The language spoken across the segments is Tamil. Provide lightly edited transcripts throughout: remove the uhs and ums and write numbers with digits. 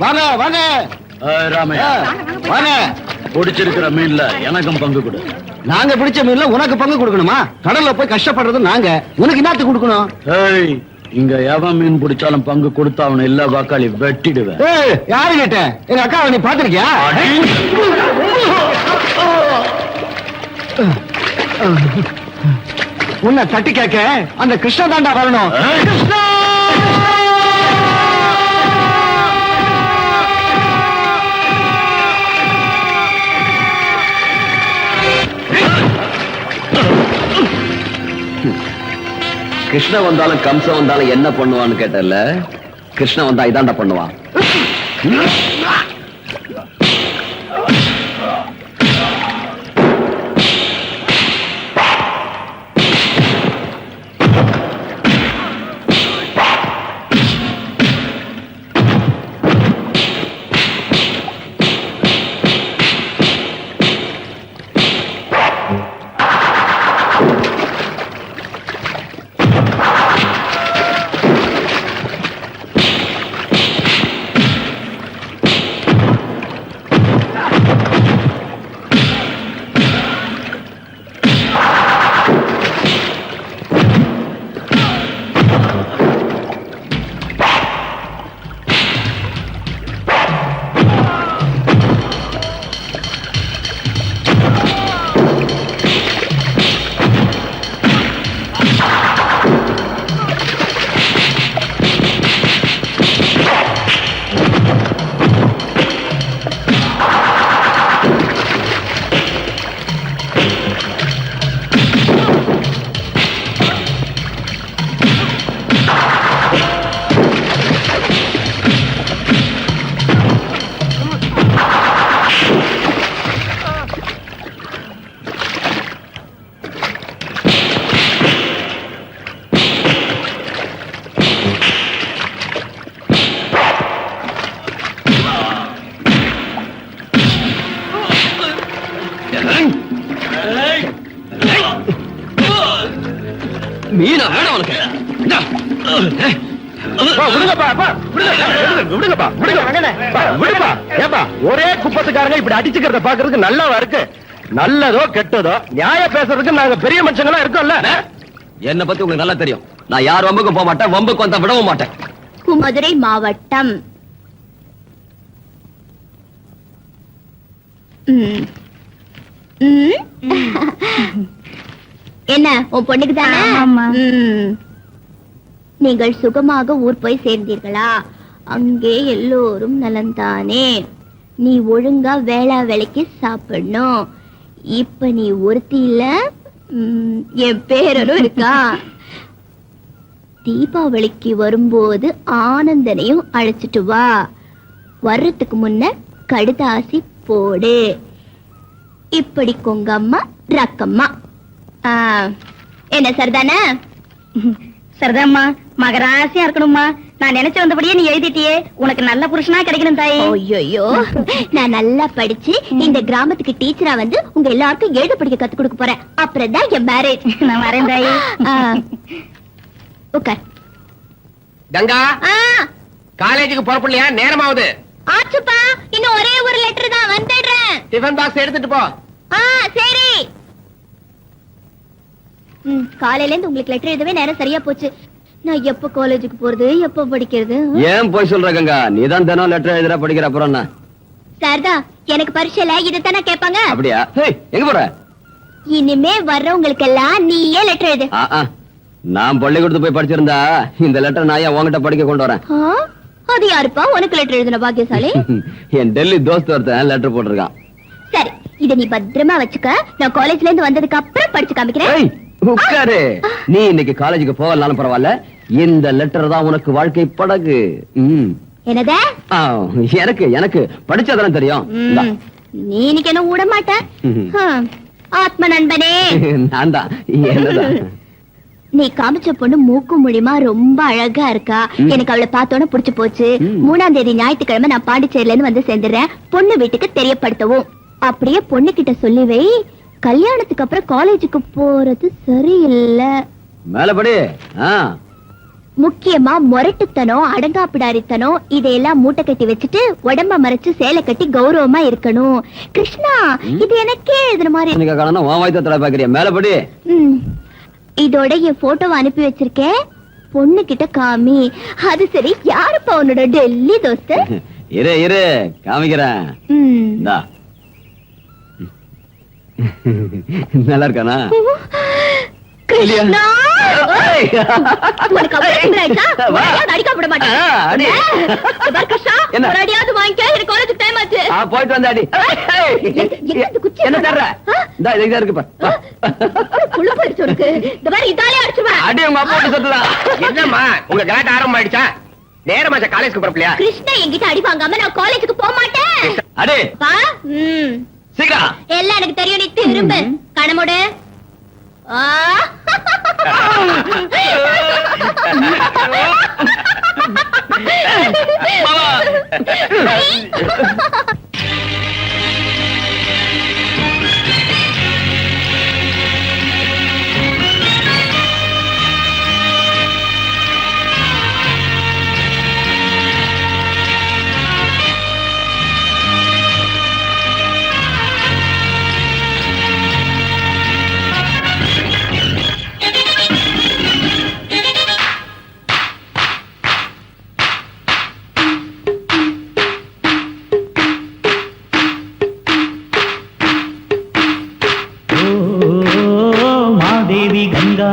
வாங்க வாங்க ராமையா, வாங்க. பிடிச்சிருக்கிற மீன்ல எனக்கும் பங்கு கொடு. நாங்க பிடிச்ச மீன்ல உனக்கு பங்கு கொடுக்கணுமா? கடல்ல போய் கஷ்டப்படுறது நாங்க, உனக்கு என்னத்து கொடுக்கணும்? ஏய், இங்க எவன் மீன் பிடிச்சாலும் பங்கு கொடுத்தா அவனை எல்லா வாக்காளி வெட்டிடுவேன். யாரு கேட்ட? எங்க அக்காவை நீ பாத்திருக்கியா? உன்னை தட்டி கேட்க அந்த கிருஷ்ண தாண்டா வரணும். கிருஷ்ணா! கிருஷ்ண வந்தாலும் கம்சம் வந்தாலும் என்ன பண்ணுவான்னு கேட்டல, கிருஷ்ண வந்தா இதாண்டா பண்ணுவான். மீனா வேணும் உனக்கு. ஒரே குப்பத்துக்காரங்க இப்படி அடிச்சுக்கிறத பாக்குறதுக்கு நல்லாவா இருக்கு? நல்லதோ கெட்டதோ நியாய பேசுறதுக்கு நாங்க பெரிய மனுஷங்களா இருக்கோம்ல. என்ன பத்தி உங்களுக்கு நல்லா தெரியும். நான் யார் வம்புக்கும் போக மாட்டேன், வம்புக்கு வந்தா விடவும் மாட்டேன். மதுரை மாவட்டம். என்ன உன் பொண்ணுக்கு தானே? நீங்கள் சுகமாக ஊர் போய் சேர்ந்தீர்களா? அங்கே எல்லோரும் நலந்தானே? நீ ஒழுங்கா வேளா வேலைக்கு சாப்பிடணும். இப்ப நீ ஒருத்தி இல்ல, என் பேரனும் இருக்கா. தீபாவளிக்கு வரும்போது ஆனந்தனையும் அழைச்சிட்டு வா. வர்றதுக்கு முன்ன கடுதாசி போடு. இப்படி கொங்கம்மா ரக்கம்மா. என்ன சரிதானே? சரிதாம்மா. மகராசியா இருக்கணும்மா. நான் நினைச்ச வந்தபடியே நீ எழுதிட்டியே. உனக்கு நல்ல புருஷனா கிடைக்கணும் தாயே. ஐயோ, நான் நல்லா படிச்சு இந்த கிராமத்துக்கு டீச்சரா வந்து உங்க எல்லாருக்கும் எழுத படிக்க கத்து கொடுக்க போறேன். அப்புறம் தான் என் மேரேஜ். நான் வரேன் தாயே. உட்கார். கங்கா, காலேஜுக்கு புறப்படலையா? நேரமாவது. ஆச்சுப்பா, இன்னும் ஒரே ஒரு லெட்டர் தான், வந்துடுறேன். டிஃபன் பாக்ஸ் எடுத்துட்டு போ. சரி. காலையில இருந்து உங்களுக்கு லெட்டர் எழுதவே நேரம் சரியா போச்சு. நான் எப்ப காலேஜுக்கு போறது, எப்ப படிக்கிறது? ஏன் போய் சொல்ற கங்கா? நீதான் தினம் லெட்டர் எழுதுற, படிக்கிற. அப்புறம் சாரதா, எனக்கு பரீட்சையில இதைத்தானே கேட்பாங்க. அப்படியா? எங்க போற? இனிமே வர்றவங்களுக்கு எல்லாம் நீயே லெட்டர் எழுது. நான் பள்ளிக்கூடத்து போய் படிச்சிருந்தா இந்த லெட்டர் நான் ஏன் உங்ககிட்ட படிக்க கொண்டு வரேன்? அது யாருப்பா உனக்கு லெட்டர் எழுதுன பாக்கியசாலி? என் டெல்லி தோஸ்த் ஒருத்தன் லெட்டர் போட்டிருக்கான். சரி, இத நீ பத்திரமா வச்சுக்க. நான் காலேஜ்ல இருந்து வந்ததுக்கு அப்புறம் படிச்சு காமிக்கிறேன். உட்காரு. நீ இன்னைக்கு காலேஜுக்கு போகலனாலும் பரவாயில்ல, இந்த லெட்டர் தான் உனக்கு வாழ்க்கை படகு. என்னதா? எனக்கு எனக்கு படிச்சாதான் தெரியும். நீ இன்னைக்கு என்ன விட மாட்டேன். ஆத்ம நண்பனே. நான் தான். என்னதான்? நீ காமிச்ச பொண்ணு மூக்கு மூலியமா ரொம்ப அழகா இருக்கா. எனக்கு அவளை பார்த்தோன்னு புடிச்சு போச்சு. 3ஆம் தேதி ஞாயிற்றுக்கிழமை நான் பாண்டிச்சேரியில இருந்து வந்து சேர்ந்துடுறேன். பொண்ணு வீட்டுக்கு தெரியப்படுத்தவும். அப்படியே பொண்ணு கிட்ட சொல்லி வை, கல்யாணத்துக்கு அப்புறம் காலேஜுக்கு போறது சரியில்லை. மேலபடி. முக்கியமா முரட்டுத்தனம், அடங்காப்பிடாரித்தனம் இதையெல்லாம் மூட்டை கட்டி வச்சுட்டு உடம்ப மறைச்சு சேலை கட்டி கௌரவமா இருக்கணும். கிருஷ்ணா, இது எனக்கே எழுதுன மாதிரி. பாக்குறியா? மேலபடி. இதோட என் போட்டோவை அனுப்பி வச்சிருக்கேன். பொண்ணு கிட்ட காமி. அது சரி, யாருப்பா உன்னோட டெல்லி தோஸ்து? இரு இரு காமிக்கிறேன். நல்லா இருக்கானா? கிருஷ்ணா, உனக்கு அவ்வளவு திமிராயிடுச்சா? உன்னையாவது அடிக்க விட மாட்டேன். பாரு கிருஷ்ணா, ஒரு அடியாவது வாங்கிக்க. எனக்கு காலேஜுக்கு டைம் ஆச்சு. போயிட்டு வந்தாடி. என்ன தர்ற? இந்தா இதுதான் இருக்கு பா. புழு போயிடுச்சு உனக்கு. இந்த மாதிரி இதாலே அடிச்சுடுவேன். அடி உங்க அப்பா போட்டு சொல்லுடா. என்னம்மா உங்க கலாட்ட ஆரம்பமாயிடுச்சா? நேரமாச்சா காலேஜுக்கு போறப்பலையா? கிருஷ்ணா என்கிட்ட அடி வாங்காம நான் காலேஜுக்கு போக மாட்டேன். அடி பா. சீக்கிரம். எல்லாம் எனக்கு தெரியும். நீ திரும்ப கணமுடு.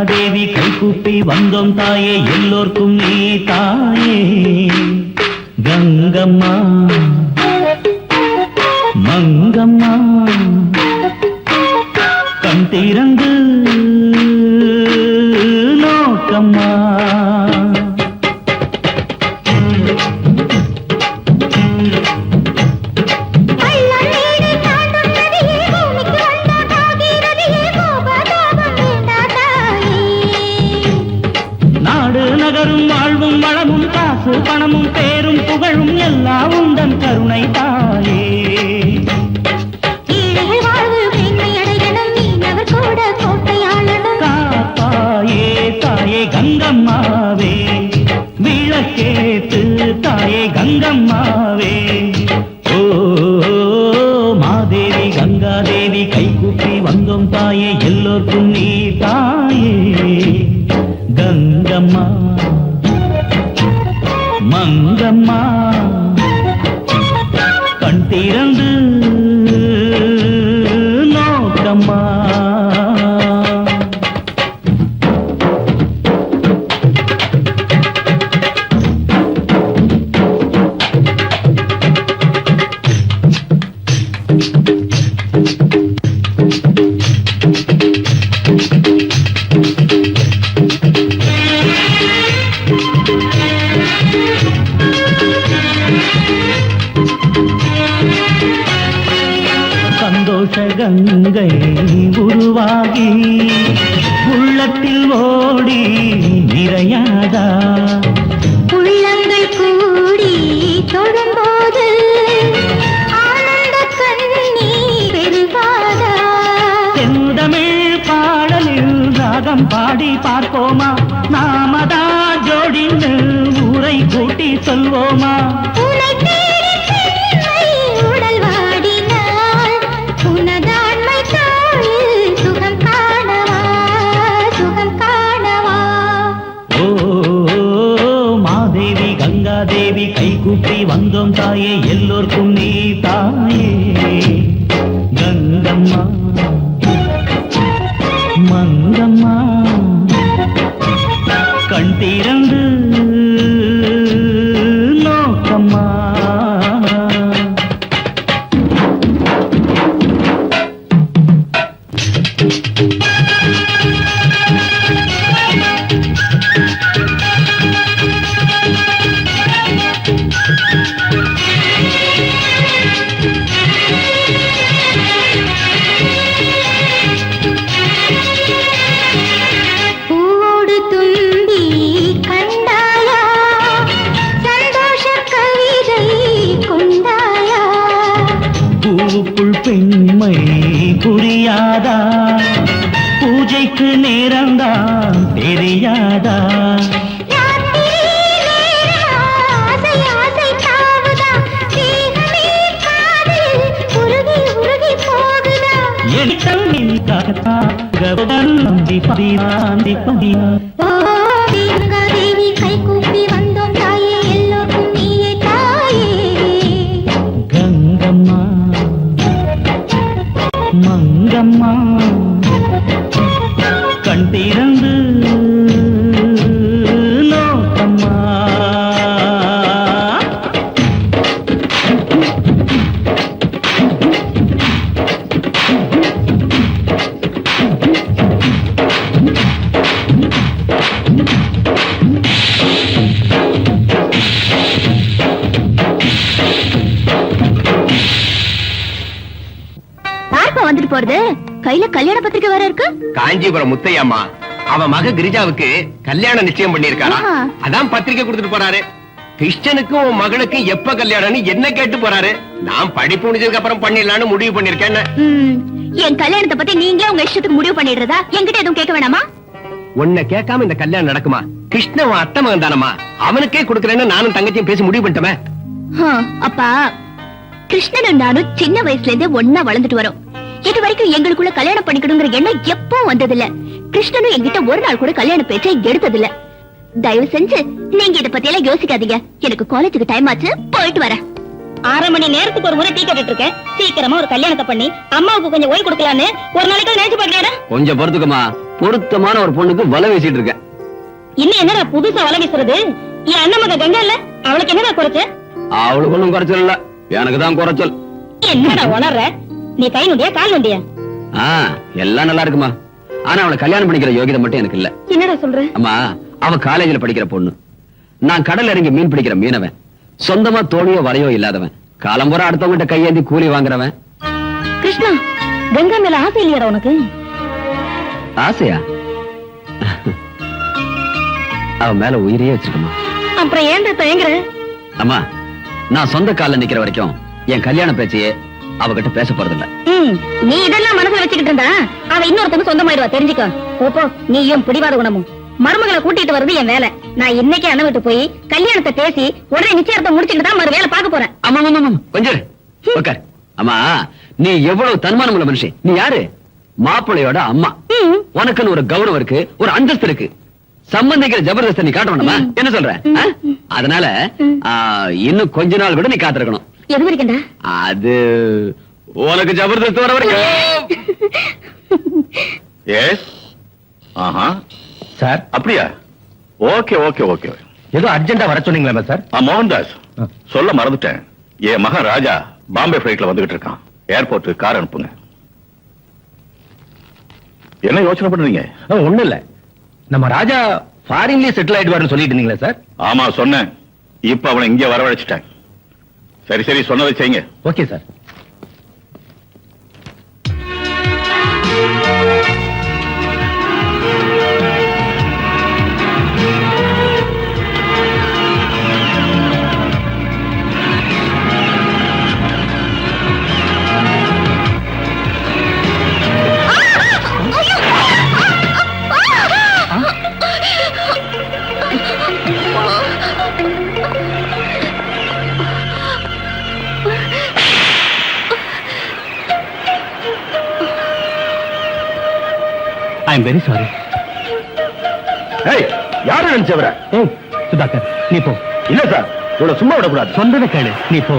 தேவி கைகூப்பி வந்தோம் தாயே, எல்லோர்க்கும் நீ தாயே. கங்கம்மா மங்கம்மா கண் திறந்து நோக்கம்மா. வாழ்வும் வளமும் காசு பணமும் பேரும் புகழும் எல்லாம் உந்தன் கருணை தாயே. காப்பாயே தாயே கங்கம்மாவே, விளக்கேத்து தாயே கங்கம்மாவே. ஓ மாதேவி கங்காதேவி கைகூப்பி வந்தோம் தாயே, எல்லோர்க்கும் நீ தாயே. கங்கம்மா மங்கம்மா கண் திறந்து நோக்கம்மா. கங்கை உருவாகி உள்ளத்தில் ஓடி நிறையாதா? உள்ளங்கள் கூடி தொடும்போது ஆனந்த கண்ணீர் பெருகாதா? செந்தமிழ் பாடலில் ராகம் பாடி பார்ப்போமா? நாமதா ஜோடின்னு ஊரை கூட்டி சொல்வோமா? தேவி கைகூப்பி வந்தோம் தாயே, எல்லோர்க்கும் நீ தாயே. கங்கம்மா மங்கம்மா கண் திறந்து நோக்கம்மா. புரியாதா? பூஜைக்கு நேரம்தான் தெரியாதா? எடிட்டம் கங்கம்மா மங்கம்மா கண் திறந்து நோக்கம்மா. வந்துட்டு போறது கையில கல்யாண பத்திரிக்கை வேற இருக்கு. காஞ்சிபுரம் முத்தையம்மா அவன் மக கிரிஜாவுக்கு கல்யாணம் நிச்சயம் பண்ணிருக்காரா, ஆஹா. அதான் பத்திரிக்கை கொடுத்துட்டு போறாரு. கிறிஸ்டனுக்கும் உன் மகனுக்கும் எப்ப கல்யாணம்னு என்ன கேட்டு போறாரு. நான் படிப்பு முடிஞ்சதுக்கு அப்புறம் பண்ணிடலாம்னு முடிவு பண்ணிருக்கேன். என் கல்யாணத்தை பத்தி நீங்களே உங்க இஷ்டத்துக்கு முடிவு பண்ணிடுறதா? என்கிட்ட எதுவும் கேட்க வேணாமா? உன்னை கேட்காம இந்த கல்யாணம் நடக்குமா? கிருஷ்ணன் உன் அத்தை மகன் தானம்மா, அவனுக்கே கொடுக்கறேன்னு நானும் தங்கச்சியும் பேசி முடிவு பண்ணிட்டோமே. அப்பா, கிருஷ்ணனும் நானும் சின்ன வயசுல இருந்தே ஒன்னா வளர்ந்துட்டு வரோம். இது வரைக்கும் எங்களுக்குள்ள கல்யாணம் பண்ணிக்கணுங்கிற எண்ணம் எப்போ வந்ததில்ல. கிருஷ்ணனும் என்கிட்ட ஒரு நாள் கூட கல்யாண பேச்சை எடுத்ததில்ல. தயவு செஞ்சு நீங்க இத பத்தி எல்லாம் யோசிக்காதீங்க. எனக்கு காலேஜுக்கு டைம் ஆச்சு, போயிட்டு வரேன். 6 மணி நேரத்துக்கு ஒரு முறை டீ கேட்டுட்டு இருக்கேன். சீக்கிரமா ஒரு கல்யாணத்தை பண்ணி அம்மாவுக்கு கொஞ்சம் ஓய்வு கொடுக்கலான்னு ஒரு நாளைக்கு நினைச்சு பாக்கலாடா. கொஞ்சம் பொறுத்துக்கமா, பொருத்தமான ஒரு பொண்ணுக்கு வலை வீசிட்டு இருக்கேன். இன்னும் என்னடா புதுசா வலை வீசுறது? என் அண்ணன் மக கங்கா இல்ல, அவளுக்கு என்னடா குறைச்ச? அவளுக்கு ஒண்ணும் குறைச்சல் இல்ல, எனக்கு தான் குறைச்சல். என்னடா உணர்ற? நீ கை நொண்டியா கால் நொண்டியா? எல்லாம் நல்லா இருக்குமா, ஆனா அவளை கல்யாணம் பண்ணிக்கிற யோகிதை மட்டும் எனக்கு இல்ல. என்னடா சொல்ற? அம்மா, அவ காலேஜ்ல படிக்கிற பொண்ணு, நான் கடல் இறங்கி மீன் பிடிக்கிற மீனவன், சொந்தமா தோணியோ வலையோ இல்லாதவன், காலம்புற அடுத்தவங்கிட்ட கையேந்தி கூலி வாங்குறவன். கிருஷ்ணா, கங்கா மேல ஆசை இல்லையாடா உனக்கு? ஆசையா? அவ மேல உயிரையே வச்சிருக்கமா. அப்புறம் ஏன்டா தயங்குற? அம்மா, நான் சொந்த கால்ல நிக்கிற வரைக்கும் என் கல்யாண பேச்சையே அவகிட்ட பேச போறதில்ல. நீ இதெல்லாம் மனசுல வச்சுக்கிட்டு இருந்தா அவ இன்னொருத்தனுக்கு சொந்தமாயிடுவா, தெரிஞ்சுக்கோ. ஓப்போ, நீயும் பிடிவாத குணமும். மருமகளை கூட்டிட்டு வர்றது என் வேலை. நான் இன்னைக்கு அண்ணன் விட்டு போய் கல்யாணத்தை பேசி உடனே நிச்சயத்தை முடிச்சுட்டு தான் மறு வேலை பார்க்க போறேன். ஆமா ஆமா ஆமா, கொஞ்சம் உட்கார். அம்மா, நீ எவ்வளவு தன்மானம் உள்ள மனுஷன். நீ யாரு? மாப்பிள்ளையோட அம்மா. உனக்குன்னு ஒரு கௌரவம் இருக்கு, ஒரு அந்தஸ்து இருக்கு. சம்பந்திக்கிற ஜபர்தஸ்த நீ காட்ட வேண்டாமா? என்ன சொல்ற? அதனால இன்னும் கொஞ்ச நாள் விட நீ காத்திருக்கணும். எது வரைக்கும்டா? அது உனக்கு ஜபர்தஸ்த் வர வரைக்கும். எஸ். ஆஹா சார், அப்படியா? Okay okay okay. ஏதோ அர்ஜென்டா வர சொன்னீங்களா சார்? மோகன்தாஸ், சொல்ல மறந்துட்டேன். என் மகன் ராஜா பாம்பே பிளைட்ல வந்துகிட்டு இருக்கான். ஏர்போர்ட் கார் அனுப்புங்க. என்ன யோசனை பண்றீங்க? ஒண்ணு இல்ல, நம்ம ராஜா ஃபாரின்லயே செட்டில் ஆயிடுவாருன்னு சொல்லிட்டு இருந்தீங்களா சார்? ஆமா சொன்னேன். இப்ப அவனை இங்கே வரவழைச்சிட்டேன். சரி சரி, சொன்னதை செய்யுங்க. Okay sir. I am very sorry. ஏய், யாரை நினைச்சவர? ஏய் சுதாகர், நீ போ. இல்ல சார், இவ்வளவு சும்மா விடக்கூடாது. சொந்தத கேளு, நீ போ.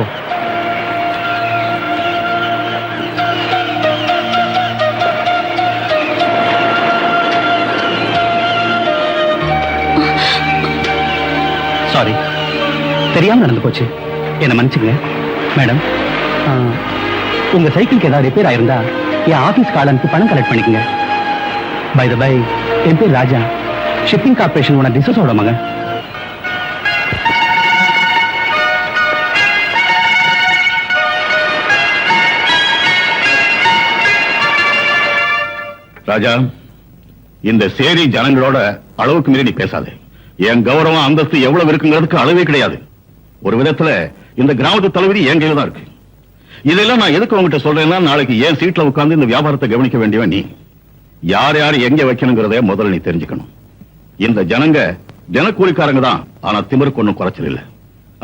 சாரி, தெரியாம நடந்து போச்சு, என்ன மன்னிச்சுங்க. மேடம், உங்க சைக்கிளுக்கு ஏதாவது ரிப்பேர் ஆயிருந்தா என் ஆபீஸ் காலனுக்கு பணம் கலெக்ட் பண்ணிக்கங்க. பை த பை, என் பேர் ராஜா, ஷிப்பிங் கார்பரேஷன் ஓனர் டிசோஸோட மகன். ராஜா, இந்த சேரி ஜனங்களோட அளவுக்கு மீறி நீ பேசாதே. என் கௌரவம் அந்தஸ்து எவ்வளவு இருக்குங்கிறதுக்கு அளவே கிடையாது. ஒரு விதத்துல இந்த கிராமத்து தலைவிதி என் கையில தான் இருக்கு. இதெல்லாம் நான் எதுக்கு உங்ககிட்ட சொல்றேன்னா, நாளைக்கு ஏன் சீட்ல உட்கார்ந்து இந்த வியாபாரத்தை கவனிக்க வேண்டியவன் நீ. யார் யார் எங்க வைக்கணுங்கிறதே முதல்ல நீ தெரிஞ்சுக்கணும். இந்த ஜனங்க தினக்கூலிக்காரங்க தான், ஆனா திமிருக்கு ஒண்ணும் குறைச்சல் இல்ல.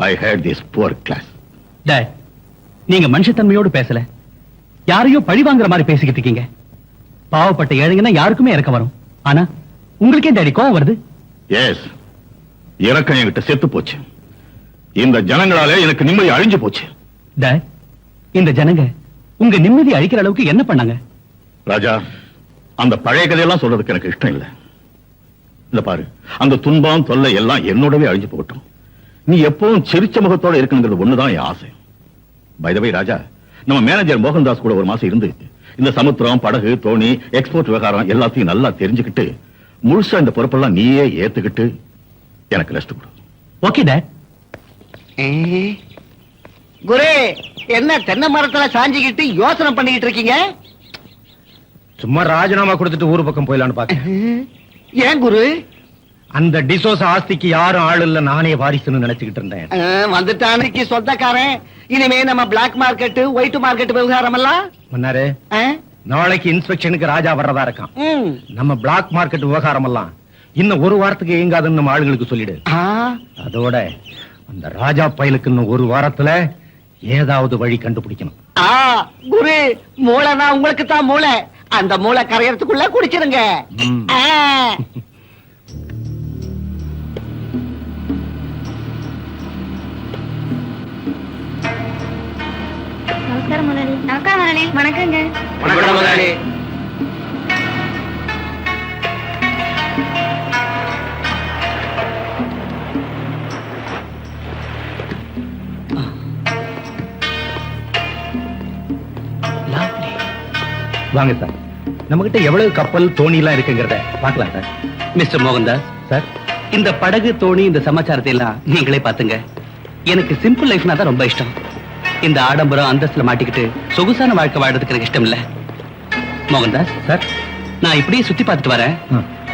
I hate this poor class. Dad, நீங்க மனுஷத்தன்மையோடு பேசல, யாரையோ பழி வாங்குற மாதிரி பேசிக்கிட்டு இருக்கீங்க. பாவப்பட்ட ஏழைங்கன்னா யாருக்குமே இறக்கம் வரும். ஆனா உங்களுக்கே டேடி கோவம் வருது. எஸ், இறக்கம் என்கிட்ட செத்து போச்சு. இந்த ஜனங்களாலே எனக்கு நிம்மதி அழிஞ்சு போச்சு. டேட், இந்த ஜனங்க உங்க நிம்மதி அழிக்கிற அளவுக்கு என்ன பண்ணாங்க? ராஜா, அந்த பழைய கதையெல்லாம் சொல்றதுக்கு எனக்கு இஷ்டம் இல்ல. இந்த பாரு, அந்த துன்பம் தொல்லை எல்லாம் என்னோடவே அழிஞ்சு போகட்டும். நீ எப்பவும் சிரிச்ச முகத்தோட இருக்கணுங்கிறது ஒண்ணுதான் என் ஆசை. பை தி வே ராஜா, நம்ம மேனேஜர் மோகன்தாஸ் கூட ஒரு மாசம் இருந்து இந்த சமுத்திரம், படகு, தோணி, எக்ஸ்போர்ட் விவகாரம் எல்லாத்தையும் நல்லா தெரிஞ்சுக்கிட்டு முழுசா இந்த பொறுப்பெல்லாம் நீயே ஏத்துக்கிட்டு எனக்கு ரெஸ்ட் கொடு. Okay date. குரு, என்ன தென்னை மரத்துல சாஞ்சிக்கிட்டு யோசனை பண்ணிக்கிட்டு இருக்கீங்க? சும்மா ராஜினாமா கொடுத்துட்டு ஊர் பக்கம் போயிடலான்னு பாக்க. ஏன் குரு? அந்த டிசோஸ் ஆஸ்திக்கு யாரும் ஆள் இல்ல, நானே வாரிசுன்னு நினைச்சுக்கிட்டு இருந்தேன். வந்துட்டானுக்கு சொந்தக்காரன். இனிமே நம்ம பிளாக் மார்க்கெட், ஒயிட் மார்க்கெட் விவகாரம் எல்லாம் மன்னாரு, நாளைக்கு இன்ஸ்பெக்ஷனுக்கு ராஜா வர்றதா இருக்கான். நம்ம பிளாக் மார்க்கெட் விவகாரம் எல்லாம் இன்னும் ஒரு வாரத்துக்கு இயங்காதுன்னு நம்ம ஆளுங்களுக்கு சொல்லிடு. அதோட அந்த ராஜா பயலுக்கு இன்னும் ஒரு வாரத்துல ஏதாவது வழி கண்டுபிடிக்கணும். குரு, மூளைனா உங்களுக்கு தான் மூளை. அந்த மூளை கரையறதுக்குள்ள குடிச்சிருங்க. நமஸ்காரம் முதலாளி. நமஸ்காரம் முதலாளி. வணக்கங்க. வணக்கம் முதலாளி. வாங்க சார், நம்ம கிட்ட எவ்வளவு கப்பல் தோணி எல்லாம் இருக்குங்கிறத பாக்கலாம் சார். மிஸ்டர் மோகன்தாஸ் சார், இந்த படகு, தோணி, இந்த சமாச்சாரத்தை எல்லாம் நீங்களே பாத்துங்க. எனக்கு சிம்பிள் லைஃப்னா தான் ரொம்ப இஷ்டம். இந்த ஆடம்பரம் அந்தஸ்துல மாட்டிக்கிட்டு சொகுசான வாழ்க்கை வாழ்றதுக்கு எனக்கு இஷ்டம் இல்ல. மோகன்தாஸ் சார், நான் இப்படியே சுத்தி பார்த்துட்டு வரேன்.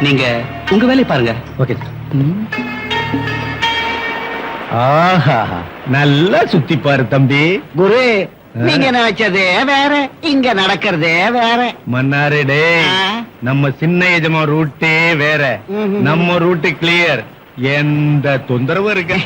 நீங்க உங்க வேலையை பாருங்க. Okay sir. ஆஹா, நல்லா சுத்தி பாரு தம்பி. குரு, நீங்க நினைச்சதே வேற, இங்க நடக்கிறதே வேற. மன்னாரு டே, நம்ம சின்ன எஜமா ரூட்டே வேற, நம்ம ரூட்டு கிளியர். எந்த தொந்தரவும் இருக்கு?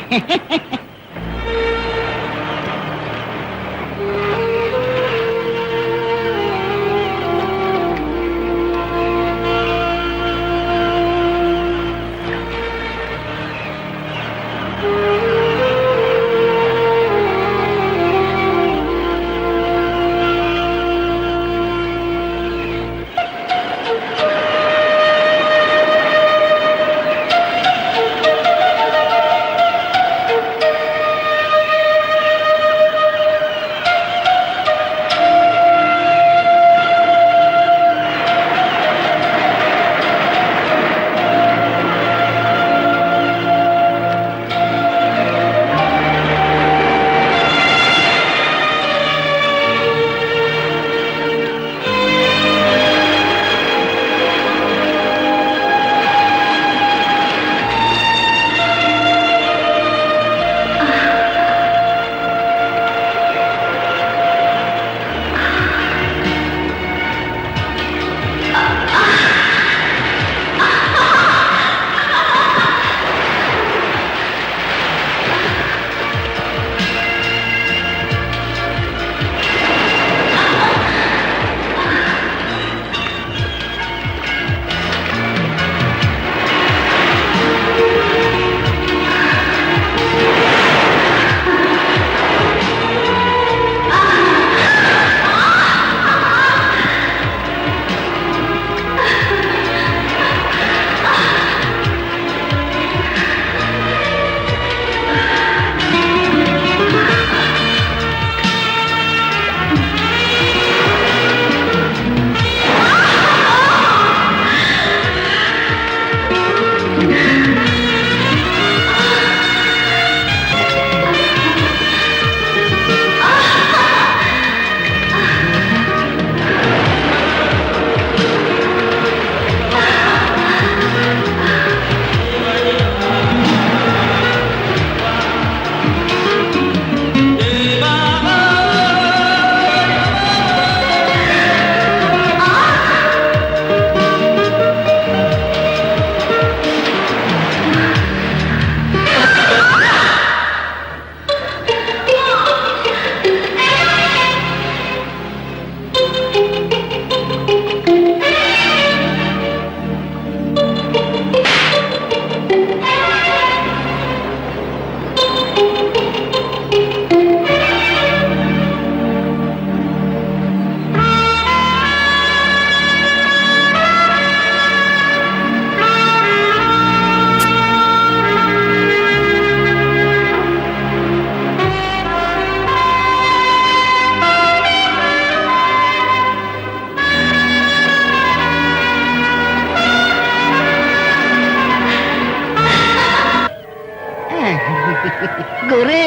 குரு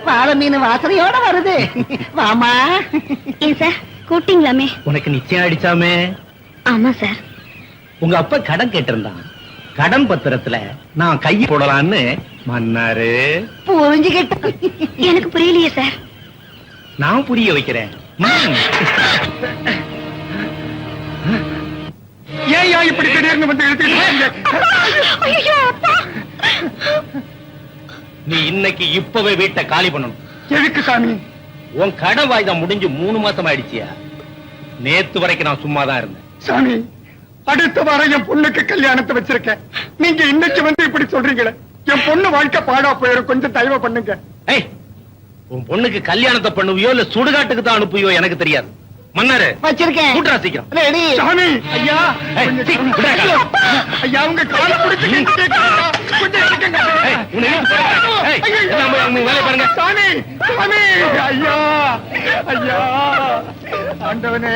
வாழை மீன் வாசனையோட வருது வாமா. ஏன் சார் கூட்டிங்களாமே? உனக்கு நிச்சயம் அடிச்சாமே. ஆமா சார். உங்க அப்பா கடன் கேட்டிருந்தான். கடன் பத்திரத்துல நான் கையை போடலான்னு மன்னாரு. புரிஞ்சுக்கிட்ட. எனக்கு புரியலையே சார். நான் புரிய வைக்கிறேன். ஏன் இப்படி திடீர்னு வந்து நீ இன்னைக்கு இப்பவே வீட்டை காலி பண்ணணும். எதுக்கு சாமி? உன் கடன் வாய்தம் முடிஞ்சு 3 மாசம் ஆயிடுச்சியா? நேத்து வரைக்கும் நான் சும்மா தான் இருந்தேன். சாமி, அடுத்த வாரம் என் பொண்ணுக்கு கல்யாணத்தை வச்சிருக்கேன். நீங்க இன்னைக்கு வந்து இப்படி சொல்றீங்களே, என் பொண்ணு வாழ்க்கை பாடா போயிடும். கொஞ்சம் தயவு பண்ணுங்க. ஏய், உன் பொண்ணுக்கு கல்யாணத்தை பண்ணுவியோ இல்ல சுடுகாட்டுக்கு தான் அனுப்புவியோ எனக்கு தெரியாது. மன்னாரு வச்சிருக்கேன். கூட்டா சீக்கிரம். ரெடி. சாமி, ஐயா, ஏய், கொஞ்சம் சீ, கருணை. விடாதே. ஐயா, உங்க காலை பிடிச்சு கேட்கிறேன். கொஞ்சம் இருக்கங்க. ஏய், உன்னை இழுத்து போடாத. ஏய், எல்லாம் போய் அவங்க வேலையை பாருங்க. சாமி, சாமி, ஐயா, ஐயா, ஆண்டவனே.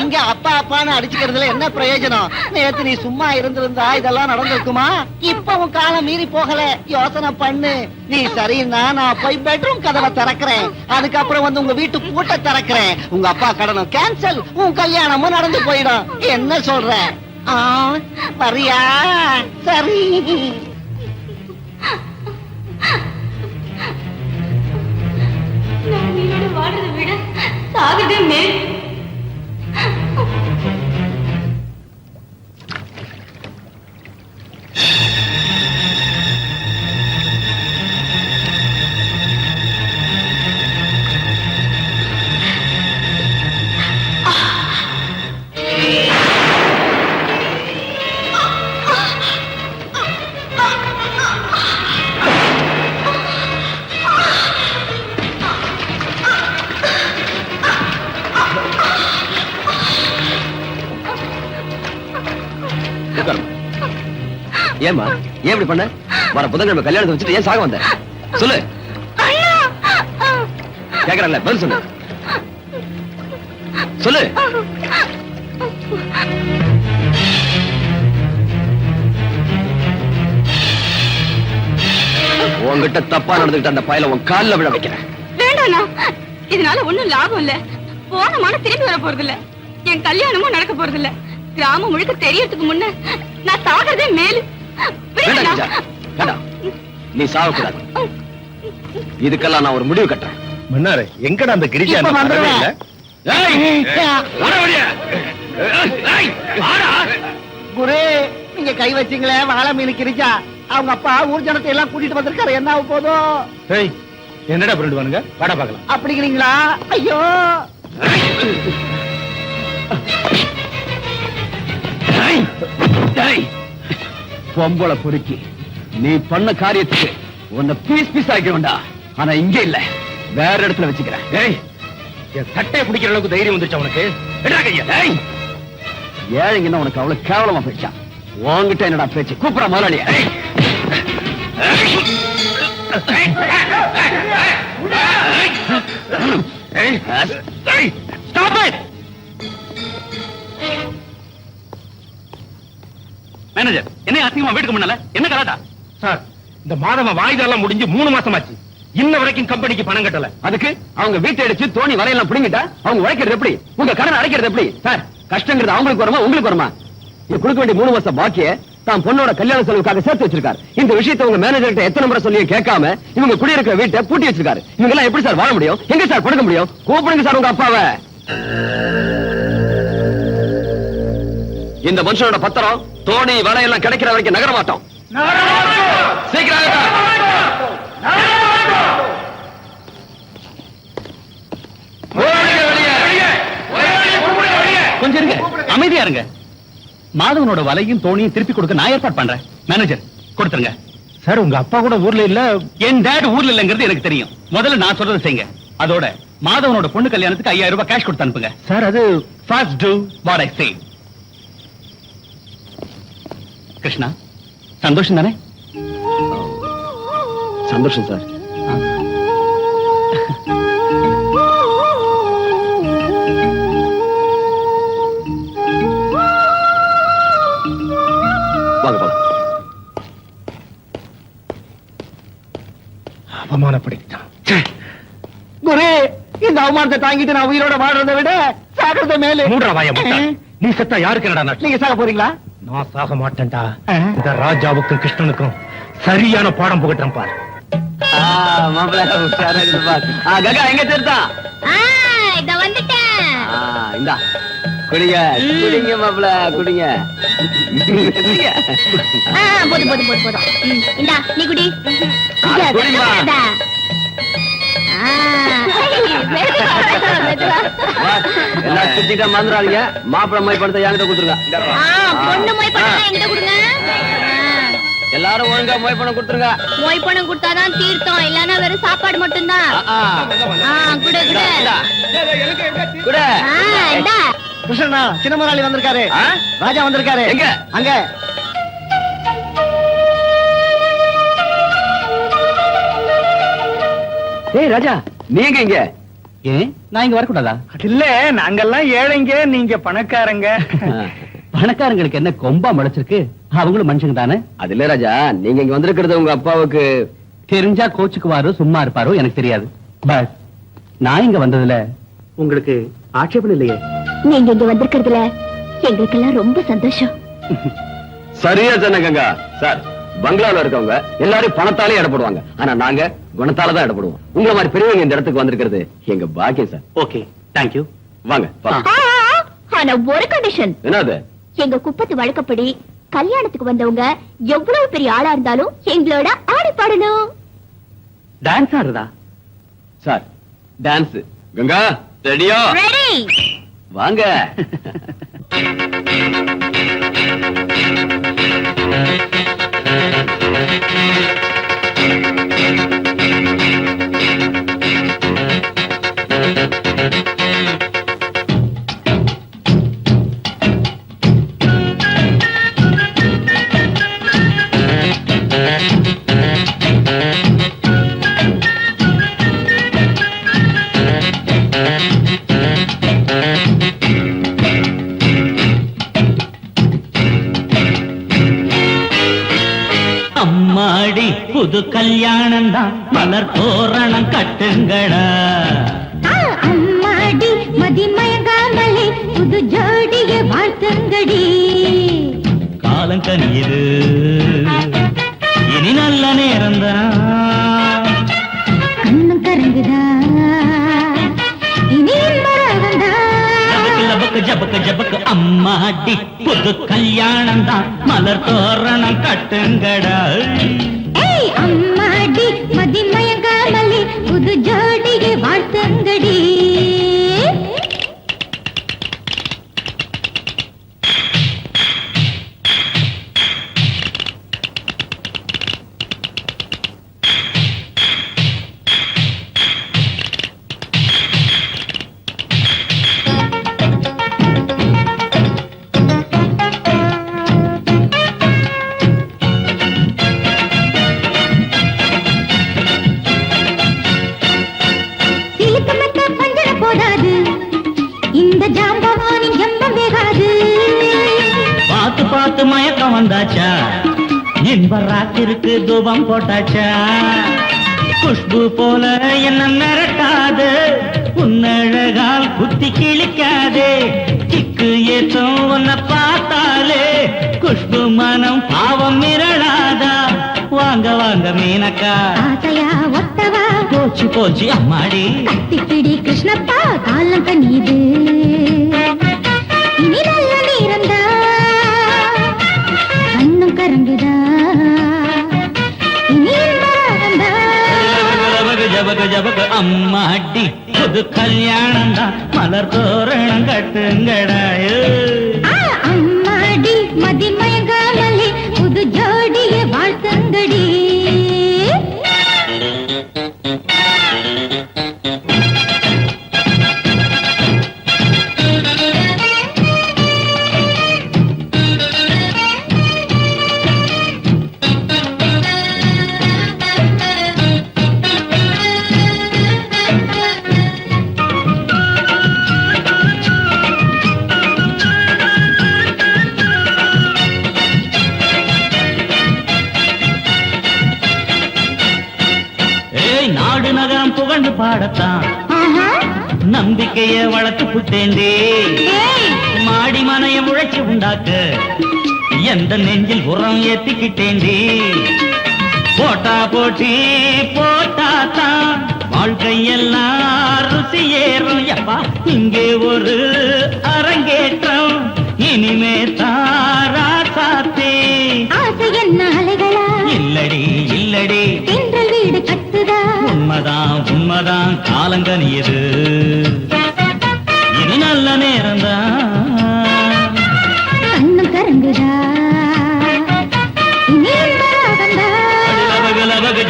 இங்க அப்பா அப்பான்னு அடிச்சுக்கிறதுல என்ன பிரயோஜனம்? நேத்து நீ சும்மா இருந்திருந்தா இதெல்லாம் நடந்திருக்குமா? இப்ப உன் காலம் மீறி போகல. யோசனை பண்ணு. நீ சரின்னா நான் போய் பெட்ரூம் கதவை திறக்கிறேன். அதுக்கப்புறம் வந்து உங்க வீட்டு பூட்டை திறக்கிறேன். உங்க அப்பா கடனும் கேன்சல், உன் கல்யாணமும் நடந்து போயிடும். என்ன சொல்ற? வரியா? சரி. வாழ்றதை விட சாகுதே மேல். ஏமா ஏன் இப்படி பண்ண? வர புதன்கிழமை கல்யாணத்தை வச்சுட்டு ஏன் சாக வந்த? சொல்லு. கேக்குறல, பதில் சொல்லு. சொல்லு. உன்கிட்ட தப்பா நடந்துகிட்ட அந்த பயல உன் கால்ல விழ வைக்கிறேன். வேண்டாண்ணா, இதனால ஒண்ணும் லாபம் இல்ல. போன மானம் திரும்பி வர போறது இல்ல. என் கல்யாணமும் நடக்க போறது இல்ல. கிராமம் முழுக்க தெரியறதுக்கு முன்ன நான் சாகிறதே மேலு. வேண்டாம் கிரிஜா, வேண்டாம். நீ சாகக்கூடாது. இதுக்கெல்லாம் நான் ஒரு முடிவு கட்டுறேன். மன்னாரு, எங்கடா அந்த கிரிஜா? இப்ப வந்துருவேன். குரு, நீங்க கை வச்சீங்களே வாழை மீன் கிரிச்சா, அவங்க அப்பா ஊர் ஜனத்தை எல்லாம் கூட்டிட்டு வந்திருக்காரு. என்ன ஆக போதும்? என்னடா பண்ணிடுவானுங்க? வாடா பாக்கலாம். அப்படிங்கிறீங்களா? ஐயோ, பொம்பளை பொறுக்கி நீ பண்ண காரியத்துக்கு உன்னை பீஸ் பீஸ் ஆகிக்க வேண்டாம். ஆனா இங்க இல்ல, வேற இடத்துல வச்சுக்கிறேன். ஏய், என் சட்டையை பிடிக்கிற அளவுக்கு தைரியம் வந்துருச்சா உனக்கு? ஏழைங்கன்னா உனக்கு அவ்வளவு கேவலமா போயிடுச்சா? உன்கிட்ட என்னடா பேச்சு? கூப்பிட முதலாளியா? மேனேஜர், என்ன அசிங்கமா வீட்டுக்கு முன்னால என்ன கலாட்டா? சார், இந்த மாதம் வாய்தெல்லாம் முடிஞ்சு 3 மாசம் ஆச்சு. இன்ன வரைக்கும் கம்பெனிக்கு பணம் கட்டல. அதுக்கு அவங்க வீட்டை அடிச்சு தோணி வரையெல்லாம் பிடிங்கிட்டா அவங்க உழைக்கிறது எப்படி? உங்க கடன் அடைக்கிறது எப்படி? சார், கஷ்டங்கிறது அவங்களுக்கு வருமா உங்களுக்கு வருமா? இது கொடுக்க வேண்டிய 3 மாசம் பாக்கிய தான் பொண்ணோட கல்யாண செலவுக்காக சேர்த்து வச்சிருக்காரு. இந்த விஷயத்தை உங்க மேனேஜர்கிட்ட எத்தனை முறை சொல்லி கேட்காம இவங்க குடியிருக்கிற வீட்டை பூட்டி வச்சிருக்காரு. இவங்க எல்லாம் எப்படி சார் வாழ முடியும்? எங்க சார் கொடுக்க முடியும்? கூப்பிடுங்க சார் உங்க அப்பாவை. இந்த மனுஷனோட பத்திரம் தோணி வலையெல்லாம் கிடைக்கிற வரைக்கும் நகர மாட்டோம். சீக்கிரம் கொஞ்சம் இருங்க, அமைதியா இருங்க. மாதவனோட வலையும் தோணியும் திருப்பி கொடுக்க நான் ஏற்பாடு பண்றேன். மேனேஜர், கொடுத்துருங்க. சார், உங்க அப்பா கூட ஊர்ல இல்ல. என் டேட் ஊர்ல இல்லங்கிறது எனக்கு தெரியும். முதல்ல நான் சொல்றதை செய்யுங்க. அதோட மாதவனோட பொண்ணு கல்யாணத்துக்கு 5000 ரூபாய் கேஷ் கொடுத்து அனுப்புங்க. சார், அது First do what I say. Krishna, சந்தோஷம் தானே? சந்தோஷம் சார். வாங்க போலாம். வாங்கிட்டு நான் உயிரோட வாழ்றதை விட சாகிறத மேலே. மூடுற வாய முட்டாள். நீ செத்தா யாருக்கு என்னடா நஷ்டம்? நீங்க சாக போறீங்களா? நான் சாக மாட்டேன்டா. இந்த ராஜாவுக்கும் கிருஷ்ணனுக்கும் சரியான பாடம் புகட்டுறேன் பாரு. மாப்பிள்ள உஷாரா இருக்கு பார். கங்கா எங்க தெரிதா? இத வந்துட்டேன். இந்தா குடிங்க குடிங்க மாப்பிள்ள குடிங்க. போதும் போதும் போதும் போதும். இந்தா நீ குடி. குடிமா. எல்லாம் சுத்திட்டா மறந்துடாதீங்க. மாப்பிள்ள மை பணத்தை என்கிட்ட கொடுத்துருங்க. பொண்ணு மொய் பணம் என்கிட்ட கொடுங்க. எல்லாரும் ஒழுங்கா மொய் பணம் கொடுத்துருங்க. மொய் பணம் கொடுத்தாதான் தீர்த்தம், இல்லன்னா வெறும் சாப்பாடு மட்டும்தான். குடு குடு. குடு. இந்தா. கிருஷ்ணனா சின்ன முதலாளி வந்திருக்காரு. ராஜா வந்திருக்காரு. எங்க? அங்க. ஏய் ராஜா நீங்க இங்க? ஏன் நான் இங்க வரக்கூடாதா? இல்ல நாங்கெல்லாம் ஏழைங்க, நீங்க பணக்காரங்க. பணக்காரங்களுக்கு என்ன கொம்பா முளைச்சிருக்கு? அவங்களும் மனுஷங்க தானே. அது இல்ல ராஜா, நீங்க இங்க வந்திருக்கிறது உங்க அப்பாவுக்கு தெரிஞ்சா கோச்சுக்குவாரோ சும்மா இருப்பாரோ எனக்கு தெரியாது. பட் நான் இங்க வந்ததுல உங்களுக்கு ஆட்சேபம் இல்லையே. நீங்க இங்க வந்திருக்கிறதுல எங்களுக்கு எல்லாம் ரொம்ப சந்தோஷம். சரியா சொன்ன கங்கா. சார் பங்களால இருக்கவங்க எல்லாரும் பணத்தாலே இடப்படுவாங்க, ஆனா நாங்க குணத்தால தான் இடப்படுவோம். உங்களை மாதிரி பெரியவங்க இந்த இடத்துக்கு வந்திருக்கிறது எங்க பாக்கியம் சார். Okay thank you. வாங்க. ஆனா ஒரு கண்டிஷன். என்னது? எங்க குப்பத்து வழக்கப்படி கல்யாணத்துக்கு வந்தவங்க எவ்வளவு பெரிய ஆளா இருந்தாலும் எங்களோட ஆடி பாடணும். டான்ஸ் ஆடுறதா? Sir dance. கங்கா ரெடியா? ரெடி. வாங்க. அம்மாடி புது கல்யாணம் தான், மலர் தோரணம் கட்டுங்கடா. அம்மாடி மதிமயங்காமலே புது ஜோடிய வாழ்த்துங்கடி. காலம் கனியுது இனி நல்ல நேரம்தான். கண்ணும் கரங்குதா இனி ஜபக்கு ஜபக்கு ஜபக்கு அம்மாடி புது கல்யாணம் தான், மலர் தோரணம் கட்டுங்கடா. அம்மாடி மதிமயங்காமலே புது ஜோடிய வாழ்த்துங்கடி. இந்த ஜாம்பவானின் ஜம்பம் வேகாது. பார்த்து பார்த்து மயக்கம் வந்தாச்சா, இன்ப ராத்திருக்கு தூபம் போட்டாச்சா. குஷ்பு போல என்ன மிரட்டாது, உன்னழகால் குத்தி கிழிக்காதே. கிக்கு ஏற்றம் உன்னை பார்த்தாலே குஷ்பு மனம் பாவம் மிரளாதா. வாங்க வாங்க மீனக்கா, ஆசையா ஒத்தவா போச்சு போச்சு அம்மாடி. கட்டிப்பிடி கிருஷ்ணப்பா காலம் கனியுது இனி நல்ல நேரந்தா. கண்ணும் கரங்குதா இனி ஜபக ஜபக அம்மாடி புது கல்யாணம் தான், மலர் தோரணம் கட்டுங்கடாயோ. அம்மாடி மதிமயங்காமலே புது ஜோடிய வாழ்த்துங்கடி. நாடு நகரம் புகழ்ந்து பாடத்தான் நம்பிக்கைய வளர்த்து புட்டேண்டே மாடி மனைய உழைச்சு உண்டாக்க எந்த நெஞ்சில் உரம் ஏத்திக்கிட்டேண்டே போட்டா போட்டி போட்டாத்தான் வாழ்க்கையெல்லாம் ருசி ஏறும் எப்பா இங்கே ஒரு அரங்கேற்றம் இனிமே தாரா சாத்தே ஆசை என்ன அலைகளா இல்லடி இல்லடி தென்றல் வீடு கட்டுதா உண்மைதான் உண்மைதான் காலங்கனியது இனி நல்ல நேரம்தான் கண்ணும் கரங்குதா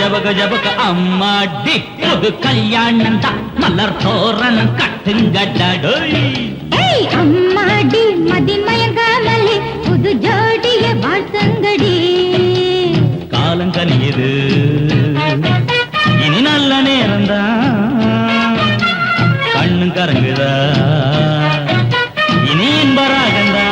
ஜபக ஜபக அம்மாடி புது கல்யாணம் தான் மலர் தோரணம் கட்டுங்கடடோ அம்மாடி மதிமயங்காமலே புது ஜோடிய வாழ்த்தங்கடி காலங்கனியது இனி நல்ல நேரம்தான் கண்ணும் கரங்குதா இனி இன்பராகந்தா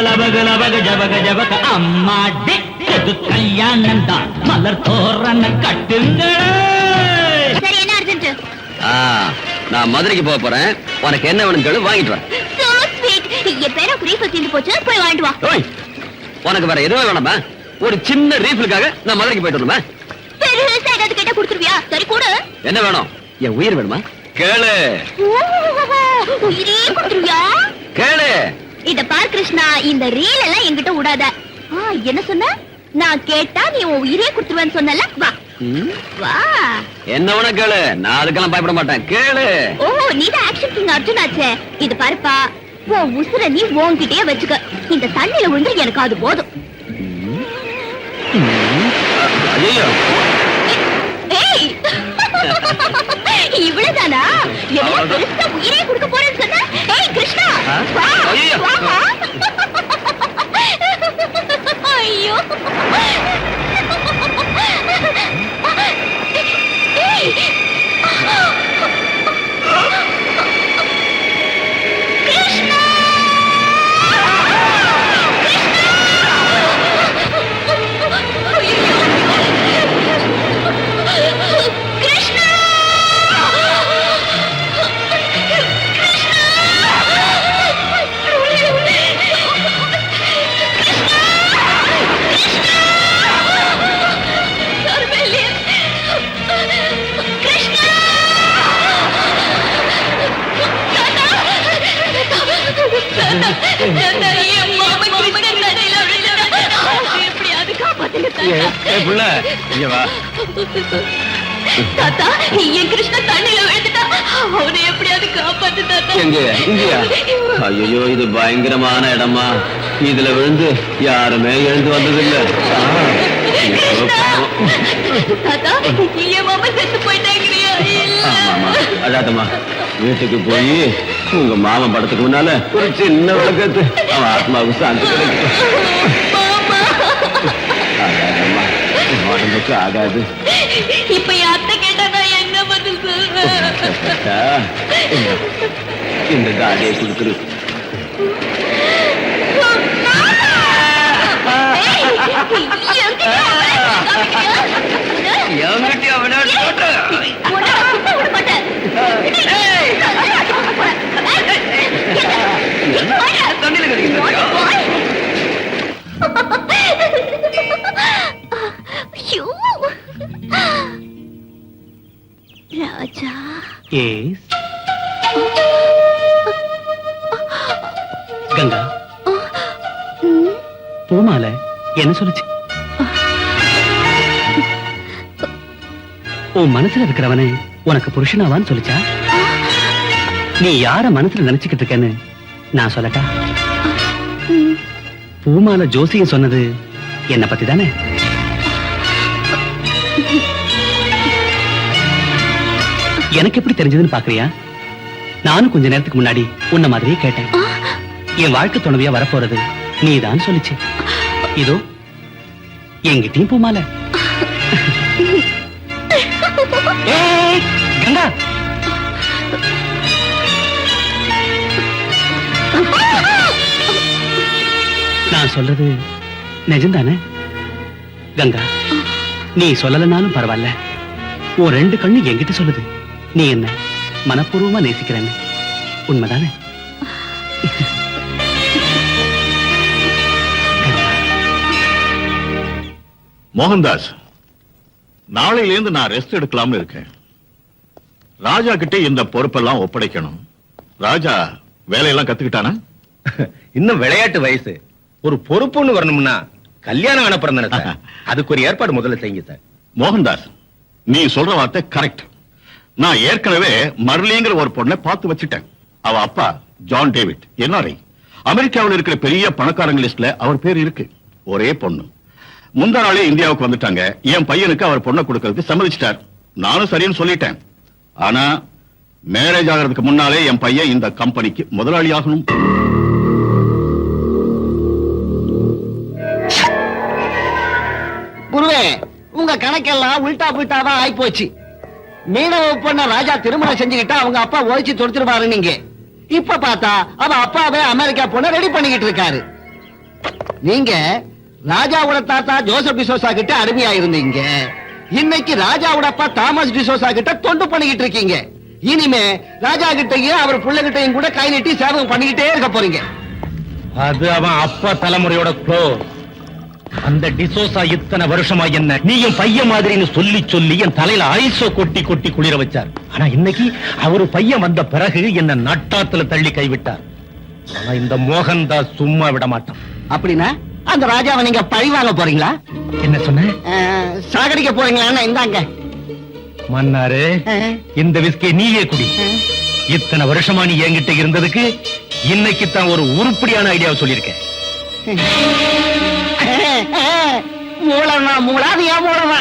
லபக லபக ஜபக ஜபக அம்மாடி புது கல்யாணம் தான் மலர் தோரணம் கட்டுங்கள் சரி, என்ன அர்ஜென்ட்? நான் மதுரைக்கு போக போறேன் உனக்கு என்ன வேணும் கேளு வாங்கிட்டு வரேன் So sweet. என் பேரை ரீஃபில் தீர்ந்து போச்சு, போய் வாங்கிட்டு வா. ஓய் உனக்கு வேற எதுவும் வேணாமா ஒரு சின்ன ரீஃபிலுக்காக நான் மதுரைக்கு போயிட்டு வரணுமா பெருசா ஏதாவது கேட்டா கொடுத்துருவியா? சரி கொடு. என்ன வேணும் என் உயிர் வேணுமா கேளு உயிரே கொடுத்துருவியா? கேளு இத பார் கிருஷ்ணா, இந்த ரீல் எல்லாம் என்கிட்ட விடாத. என்ன சொன்ன? நான் கேட்டா நீ உன் உயிரே கொடுத்துருவேன்னு சொன்னல. வா வா. என்ன வேணா கேளு, நான் அதுக்கெல்லாம் பயப்பட மாட்டேன். கேளு. ஓ, நீ தான் ஆக்ஷன் கிங் அர்ஜுன் ஆச்சே. இது பாருப்பா, உன் உசுர நீ உன்கிட்டயே வச்சுக்க. இந்த தண்ணியில விழுந்து எனக்கு அது போதும். ஐயோ ஏய், இவ்வளவுதானா? என்ன பெருசா உயிரே கொடுக்க போறேன்னு சொன்ன? ஏய் கிருஷ்ணா, வா ஐயோ. வா. ஐயோ. ஏய். கிருஷ்ணா. கிருஷ்ணா. தாத்தா, என் கிருஷ்ணா தண்ணியில விழுந்துட்டா. அவனை எப்படியாவது காப்பாத்து தாத்தா. எங்க இங்கயா? ஐயோ இது பயங்கரமான இடமா, இதுல விழுந்து யாருமே எழுந்து வந்ததில்லை. தாத்தா, என் மாமா செத்து போயிட்டாங்கறியா? ஆமாமா, அழாதம்மா. வீட்டுக்கு போய் உங்க மாமன் படத்துக்கு முன்னால ஒரு சின்ன விளக்கத்து அவன் ஆத்மாவுக்கு சாந்தி கிடைக்கும். அழாதம்மா, உடம்புக்கு ஆகாது. இப்ப என் அத்தை கேட்டா நான் என்ன பதில் சொல்றேன்? இந்த தாடியை கொடுத்துரு. என்கிட்டயா விளையாட்டு போட்டு? தண்ணியில கிடைக்கிறா? ராஜா, எஸ் கங்கா, பூமாலை என்ன சொல்லுச்சு? உன் மனசுல இருக்கிறவனே உனக்கு புருஷனாவான்னு சொல்லிச்சா? நீ யார மனசுல நினைச்சுக்கிட்டு இருக்கேன்னு நான் சொல்லட்டா? பூமாலை ஜோசியம் சொன்னது என்ன பத்தி தானே? எனக்கு எப்படி தெரிஞ்சதுன்னு பாக்குறியா? நானும் கொஞ்ச நேரத்துக்கு முன்னாடி உன்ன மாதிரியே கேட்டேன். என் வாழ்க்கை துணைவியா வரப்போறது நீதான் சொல்லிச்சு. இதோ எங்கிட்டயும் பூமாலை. ஏய், கங்கா, நான் சொல்றது நிஜம்தானே? கங்கா, நீ சொல்லலனாலும் பரவாயில்ல, உன் ரெண்டு கண்ணு என்கிட்ட சொல்லுது நீ என்ன மனப்பூர்வமா நேசிக்கிறேன்னு. உண்மைதானே? மோகன்தாஸ், நாளையிலேருந்து நான் ரெஸ்ட் எடுக்கலாம்னு இருக்கேன். ராஜா கிட்ட இந்த பொறுப்பெல்லாம் ஒப்படைக்கணும். ராஜா வேலையெல்லாம் கத்துக்கிட்டானா? இன்னும் விளையாட்டு வயசு. ஒரு பொறுப்புன்னு வரணும்னா கல்யாணம் அனுப்புறேன் தானே சார். அதுக்கு ஒரு ஏற்பாடு முதல்ல செய்யுங்க சார். மோகன்தாஸ், நீ சொல்ற வார்த்தை கரெக்ட். நான் ஏற்கனவே மர்லிங்கிற ஒரு பொண்ணை பார்த்து வச்சுட்டேன். அவ அப்பா ஜான் டேவிட் NRI. அமெரிக்காவில் இருக்கிற பெரிய பணக்காரங்க லிஸ்ட்ல அவர் பேர் இருக்கு. ஒரே பொண்ணு. முந்தா நாளே இந்தியாவுக்கு வந்துட்டாங்க. என் பையனுக்கு அவர் பொண்ணை கொடுக்கறதுக்கு சம்மதிச்சிட்டார். நானும் சரின்னு சொல்லிட்டேன். ஆனா மேரேஜ் ஆகிறதுக்கு முன்னாலே என் பையன் இந்த கம்பெனிக்கு முதலாளி ஆகணும். குருவே, உங்க கணக்கெல்லாம் உல்டா புல்டாவா ஆயிப்போச்சு. மீனவ பொண்ண ராஜா திருமணம் செஞ்சுக்கிட்டா அவங்க அப்பா ஒழிச்சு தொடுத்துருவாரு. நீங்க இப்ப பார்த்தா அவ அப்பாவே அமெரிக்கா பொண்ண ரெடி பண்ணிக்கிட்டு இருக்காரு. நீங்க ராஜாவோட தாத்தா ஜோசப் டிசோசா கிட்ட அடிமையா இருந்தீங்க. இன்னைக்கு ராஜாவோட அப்பா தாமஸ் டிசோசா கிட்ட தொண்டு பண்ணிக்கிட்டு இருக்கீங்க. இனிமே ராஜா கிட்டையும் அவர் பிள்ளைகிட்டையும் கூட கை நீட்டி சேவகம் பண்ணிக்கிட்டே இருக்க போறீங்க. அது அவன் அப்பா தலைமுறையோட க்ளோஸ். அந்த டிசோசா இத்தனை வருஷமா என்ன நீயும் பையன் மாதிரின்னு சொல்லி சொல்லி என் தலையில ஐசோ கொட்டி கொட்டி குளிர வச்சார். ஆனா இன்னைக்கு அவரு பையன் வந்த பிறகு என்ன நட்டாத்துல தள்ளி கைவிட்டார். ஆனா இந்த மோகன்தாஸ் சும்மா விட மாட்டான். அப்படின்னா அந்த ராஜாவை நீங்க பழி வாங்க போறீங்களா? என்ன சொன்ன? சாகடிக்க போறீங்களா? இந்தாங்க மன்னாரு, இந்த விஸ்கி நீயே குடி. இத்தனை வருஷமா நீ என்கிட்ட இருந்ததுக்கு இன்னைக்கு தான் ஒரு உருப்படியான ஐடியாவை சொல்லியிருக்கேன். மூலமா மூலாதியா மூலமா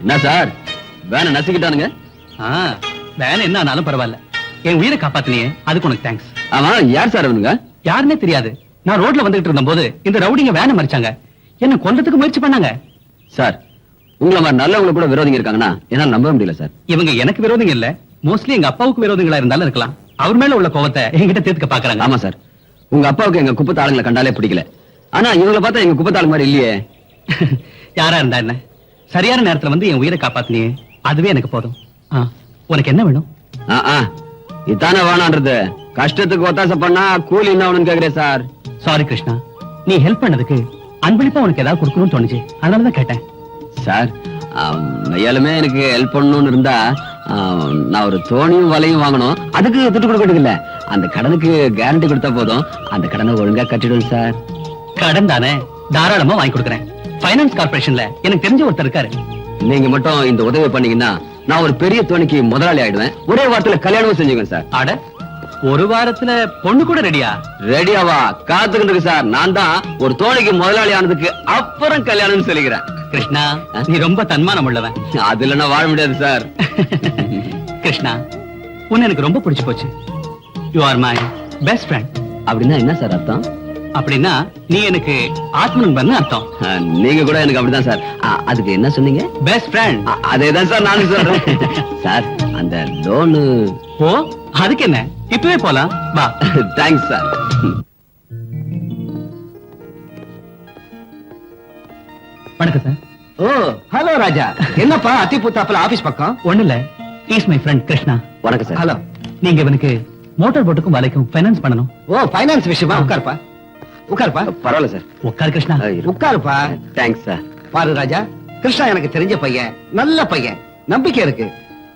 என்ன சார் வேனை நசுக்கிட்டானுங்க? வேலை என்ன ஆனாலும் பரவாயில்ல, என் உயிரை காப்பாத்தினியே அதுக்கு உனக்கு தேங்க்ஸ். ஆமா, யார் சார் அவனுங்க? யாருன்னே தெரியாது. நான் ரோட்ல வந்துட்டு இருந்த போது இந்த ரவுடிங்க வேனை மறிச்சாங்க. என்ன கொல்றதுக்கு முயற்சி பண்ணாங்க. சார், உங்களை மாதிரி நல்லவங்களுக்கு கூட விரோதிங்க இருக்காங்கன்னா என்னால நம்ப முடியல சார். இவங்க எனக்கு விரோதிங்க இல்ல, மோஸ்ட்லி எங்க அப்பாவுக்கு விரோதிகளா இருந்தாலும் இருக்கலாம். அவர் மேல உள்ள கோவத்தை என்கிட்ட தீர்க்க பாக்குறாங்க. ஆமா சார், உங்க அப்பாவுக்கு எங்க குப்பத்து ஆளுங்களை கண்டாலே பிடிக்கல. ஆனா இவங்களை பார்த்தா எங்க குப்பத்து ஆளு மாதிரி இல்லையே. யாரா இருந்தா என்ன, சரியான நேரத்துல வந்து என் உயிரை காப்பாத்தினியே, அதுவே எனக்கு போதும். உனக்கு என்ன வேணும்? இதானே வேணான்றது. கஷ்டத்துக்கு ஒத்தாசை பண்ணா கூலி என்ன வேணும்னு கேக்குறேன் சார். சாரி கிருஷ்ணா, நீ ஹெல்ப் பண்ணதுக்கு அன்பளிப்பா உனக்கு ஏதாவது கொடுக்கணும்னு தோணுச்சு, அதனாலதான் கேட்டேன். சார் மெய்யாலுமே எனக்கு ஹெல்ப் பண்ணணும்னு இருந்தா நான் ஒரு தோணியும் வலையும் வாங்கணும். அதுக்கு துட்டு கொடுக்கறது இல்ல, அந்த கடனுக்கு கேரண்டி கொடுத்தா போதும். அந்த கடனை ஒழுங்கா கட்டிடுவேன் சார். கடன் தானே, தாராளமா வாங்கி கொடுக்குறேன். பைனான்ஸ் கார்பரேஷன்ல எனக்கு தெரிஞ்ச ஒருத்தர் இருக்காரு. நீங்க மட்டும் இந்த உதவி பண்ணீங்கன்னா நான் ஒரு பெரிய தோணிக்கு முதலாளி ஆயிடுவேன். ஒரே வாரத்துல கல்யாணமும் செஞ்சுக்குவேன் சார். ஆட ஒரு வாரத்துல பொண்ணு கூட ரெடியா? ரெடியாவா? காத்துக்கிட்டு இருக்கு சார். நான் தான் ஒரு தோணிக்கு முதலாளி ஆனதுக்கு அப்புறம் கல்யாணம்னு சொல்லிக்கிறேன். கிருஷ்ணா, நீ ரொம்ப தன்மானம் உள்ளவன். அதுல நான் வாழ முடியாது சார். கிருஷ்ணா, உன்னை எனக்கு ரொம்ப பிடிச்சு போச்சு. You are my best friend. அப்படின்னா என்ன சார் அர்த்தம்? அப்படின்னா நீ எனக்கு ஆத்ம நண்பர்னு அர்த்தம். நீங்க கூட எனக்கு அப்படிதான் சார். அதுக்கு என்ன சொன்னீங்க? Best friend. அதேதான் சார் நானும் சொல்றேன். சார் அந்த லோனு. ஓ, அதுக்கு என்ன, இப்பவே போலாம் வா. Thanks sir. வணக்கம் சார். ஓ ஹலோ ராஜா, என்னப்பா அத்திபுத்தாப்புல ஆபீஸ் பக்கம்? ஒண்ணு இல்ல, இஸ் மை ஃப்ரெண்ட் கிருஷ்ணா. வணக்கம் சார். ஹலோ. நீங்க இவனுக்கு மோட்டார் போட்டுக்கும் வலைக்கும் ஃபைனான்ஸ் பண்ணணும். ஓ ஃபைனான்ஸ் விஷயமா? உட்காருப்பா உட்காருப்பா. பரவாயில்ல சார். உட்கார் கிருஷ்ணா. உட்காருப்பா. Thanks sir. பாரு ராஜா, கிருஷ்ணா எனக்கு தெரிஞ்ச பையன், நல்ல பையன், நம்பிக்கை இருக்கு.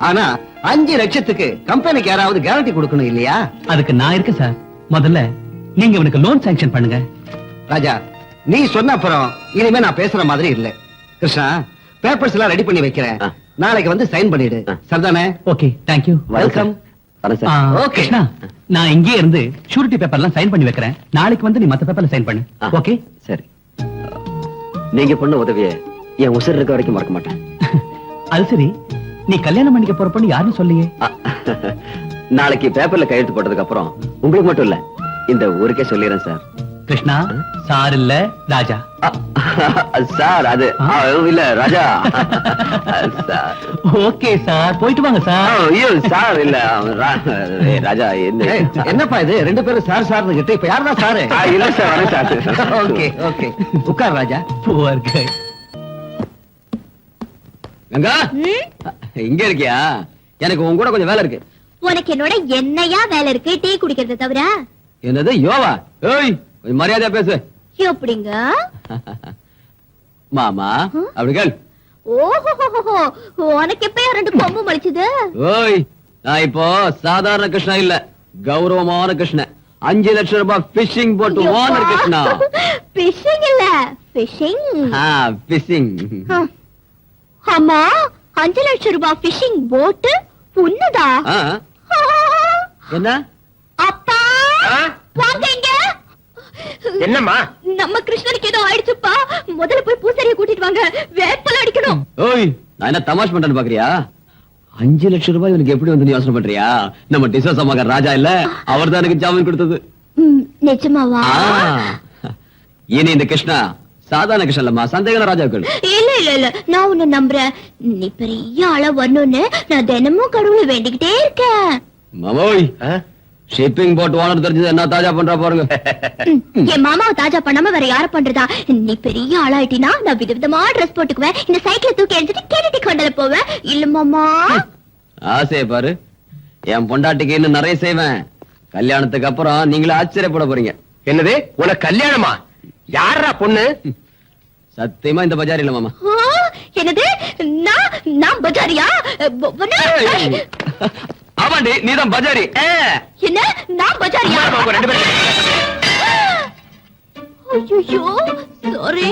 ஆனா 5 லட்சத்துக்கு கம்பெனிக்கு யாராவது கேரண்டி கொடுக்கணும் இல்லையா? அதுக்கு நான் இருக்கேன் சார். முதல்ல நீங்க இவனுக்கு லோன் சாங்ஷன் பண்ணுங்க. ராஜா, நீ சொன்ன அப்புறம் இனிமே நான் பேசுற மாதிரி இல்ல. கிருஷ்ணா, பேப்பர்ஸ் எல்லாம் ரெடி பண்ணி வைக்கிறேன். நாளைக்கு வந்து சைன் பண்ணிடு. சரிதானே? Okay, thank you. வெல்கம். வரேன் சார். ஓகே கிருஷ்ணா, நான் இங்கே இருந்து ஷூரிட்டி பேப்பர்லாம் சைன் பண்ணி வைக்கிறேன். நாளைக்கு வந்து நீ மத்த பேப்பர்ல சைன் பண்ணு. ஓகே சரி. நீங்க பண்ண உதவியை என் உசுர் இருக்க வரைக்கும் மறக்க மாட்டேன். அது சரி, நீ கல்யாணம் பண்ணிக்க போறப்பன்னு யாருன்னு சொல்லியே? நாளைக்கு பேப்பர்ல கையெழுத்து போட்டதுக்கு அப்புறம் உங்களுக்கு மட்டும் இல்ல, இந்த ஊருக்கே சொல்லிடுறேன் சார். கிருஷ்ணா, சார் இல்ல ராஜா. சார் அது இல்ல ராஜா. ஓகே சார், போயிட்டு வாங்க சார். ஐயோ சார் இல்ல ராஜா. என்னப்பா இது, 2 பேரும் சார் சார் கிட்ட இப்ப யாருதான் சாரு? இல்ல சார், வரேன் சார். ஓகே ஓகே, உட்கார் ராஜா. புவர் கை. கங்கா, இங்க இருக்கியா? எனக்கு உன் கூட கொஞ்சம் வேலை இருக்கு. உனக்கு என்னோட என்னையா வேலை இருக்கு? டீ குடிக்கிறத தவிர. என்னது யோவா? ஏய், கொஞ்சம் மரியாதையா பேசு. எப்படிங்க மாமா? அப்படி கேள். ஓஹோ, உனக்கு எப்ப 2 கொம்பு முளைச்சது? ஓய், நான் இப்போ சாதாரண கிருஷ்ணா இல்ல, கௌரவமான கிருஷ்ண. 5 லட்சம் ரூபாய் பிஷிங் போட்டு ஓனர் கிருஷ்ணா. பிஷிங் இல்ல, பிஷிங். பிஷிங். அம்மா, 5 லட்சம் ரூபாய் பிஷிங் போட்டு உன்னதா? என்ன அப்பா, வாங்க இங்க. என்னம்மா? நம்ம கிருஷ்ணனுக்கு ஏதோ ஆயிடுச்சுப்பா. முதல்ல போய் பூசாரியை கூட்டிட்டு வாங்க, வேப்பல அடிக்கணும். ஓய், நான் என்ன தமாஷ் பண்றேன்னு பாக்குறியா? 5 லட்சம் ரூபாய் எனக்கு எப்படி வந்து யோசனை பண்றியா? நம்ம டிசோசா மகன் ராஜா இல்ல, அவர் தான் எனக்கு ஜாமீன் கொடுத்தது. நிஜமாவா? இனி இந்த கிருஷ்ணா சாதாரண கிருஷ்ணன் இல்லம்மா, சந்தேகம் ராஜாக்கள். இல்ல இல்ல இல்ல, நான் உன்னை நம்புறேன். நீ பெரிய ஆளா வரணும்னு நான் தினமும் கடவுளை வேண்டிக்கிட்டே இருக்கேன். மாமோய், ஷிப்பிங் போட் ஓனர் தெரிஞ்சது என்ன தாஜா பண்றா பாருங்க. என் மாமாவை தாஜா பண்ணாம வேற யார பண்றதா? நீ பெரிய ஆளாயிட்டினா நான் விதவிதமா ட்ரெஸ் போட்டுக்குவேன். இந்த சைக்கிளை தூக்கி எடுத்துட்டு கேரட்டி கொண்டல போவேன். இல்ல மாமா? ஆசைய பாரு, என் பொண்டாட்டிக்கு இன்னும் நிறைய செய்வேன். கல்யாணத்துக்கு அப்புறம் நீங்களே ஆச்சரியப்பட போறீங்க. என்னது, உனக்கு கல்யாணமா? யாரா பொண்ணு? சத்தியமா இந்த பஜார் இல்ல மாமா. என்னது, நான் பஜாரியா? ஆமாண்டி, நீதான் பஜாரி. என்ன, நான் பஜாரியா? ஐயோ, சாரி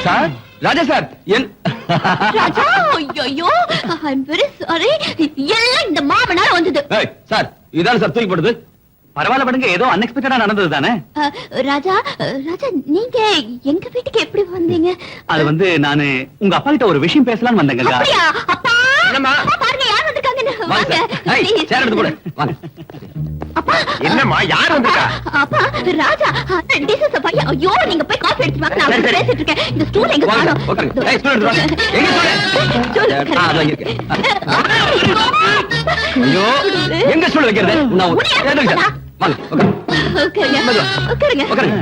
சார். ராஜா சார், ராஜா. ஐயோ, ஐ அம் வெரி சாரி. எல்லாம் இந்த மாமனால வந்தது. சார், இதான சார் தூக்கி போடுது. பரவாயில்ல படுங்க, ஏதோ அன்எக்ஸ்பெக்டடா நடந்தது தானே. ராஜா, ராஜா, நீங்க எங்க வீட்டுக்கு எப்படி வந்தீங்க? அது வந்து நானு உங்க அப்பா கிட்ட ஒரு விஷயம் பேசலாம்னு வந்தேங்க. அப்படியா? அப்பா, என்னம்மா? பாருங்க யார் வந்திருக்காங்கன்னு. வாங்க வாங்க சார். please. சேர் எடுத்து போடு. வாங்க. அப்பா என்னம்மா யார் வந்திருக்கா? அப்பா ராஜா this is a பையன். ஐயோ நீங்க போய் காஃபி எடுத்து வாங்க. நான் சரி. பேசிட்டு இருக்கேன். இந்த ஸ்டூல் எங்க வாங்க, காணோம்? உட்காருங்க. ஏய், ஸ்டூல் எடுத்து வாங்க. எங்க ஸ்டூல்? அதான் இருக்கு. ஐயோ எங்க ஸ்டூல் வைக்கிறது? நான் எடுத்து வைக்கிறேன். வாங்க உட்காருங்க. மெதுவா. உட்காருங்க.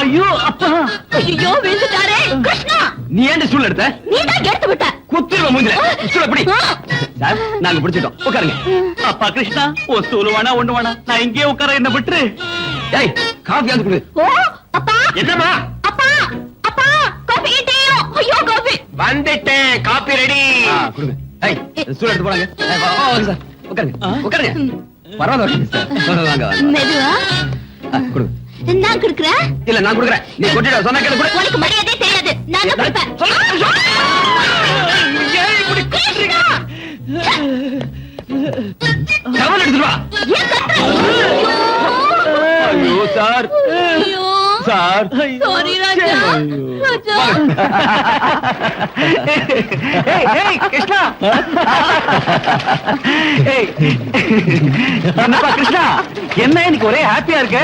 ஐயோ அப்பா ஐயோ விழுந்துட்டாரே கிருஷ்ணா. நீ ஏன் ஸ்டூல் எடுத்த? நீ தான் எடுத்து விட்ட. குத்திருவ மூஞ்சில. ஸ்டூல் எப்படி? சார் நாங்க பிடிச்சிட்டோம். உட்காருங்க. அப்பா கிருஷ்ணா ஓ ஸ்டூல் வேணா ஒண்ணு வேணா நான் இங்கே உட்கார என்ன விட்டுரு. ஏய் காஃபி வந்து குடு. ஓ அப்பா என்னம்மா? அப்பா அப்பா காஃபி டீயோ. ஐயோ காஃபி வந்துட்டேன், காப்பி ரெடி. கொடுங்க. ஏய் ஸ்டூல் எடுத்து போடுங்க. வாங்க சார். உட்காருங்க. பரவாயில்ல சார். வாங்க வாங்க. மெதுவா கொடுங்க. நான் குடுக்குறேன். இல்ல நான் கொடுக்குறேன். நீ கொட்டிட சொன்னா கேளு கொடு. உனக்கு மரியாதையே தெரியாது. நான் தான் கொடுப்பேன். கிருஷ்ணா டவல் எடுத்துட்டு வா. ஏன் கத்துற? ஐயோ சார். ஐயோ சார். சாரி ராஜா. ராஜா ஏய் கிருஷ்ணா ஏய் என்னப்பா கிருஷ்ணா என்ன இன்னைக்கு ஒரே ஹாப்பியா இருக்க?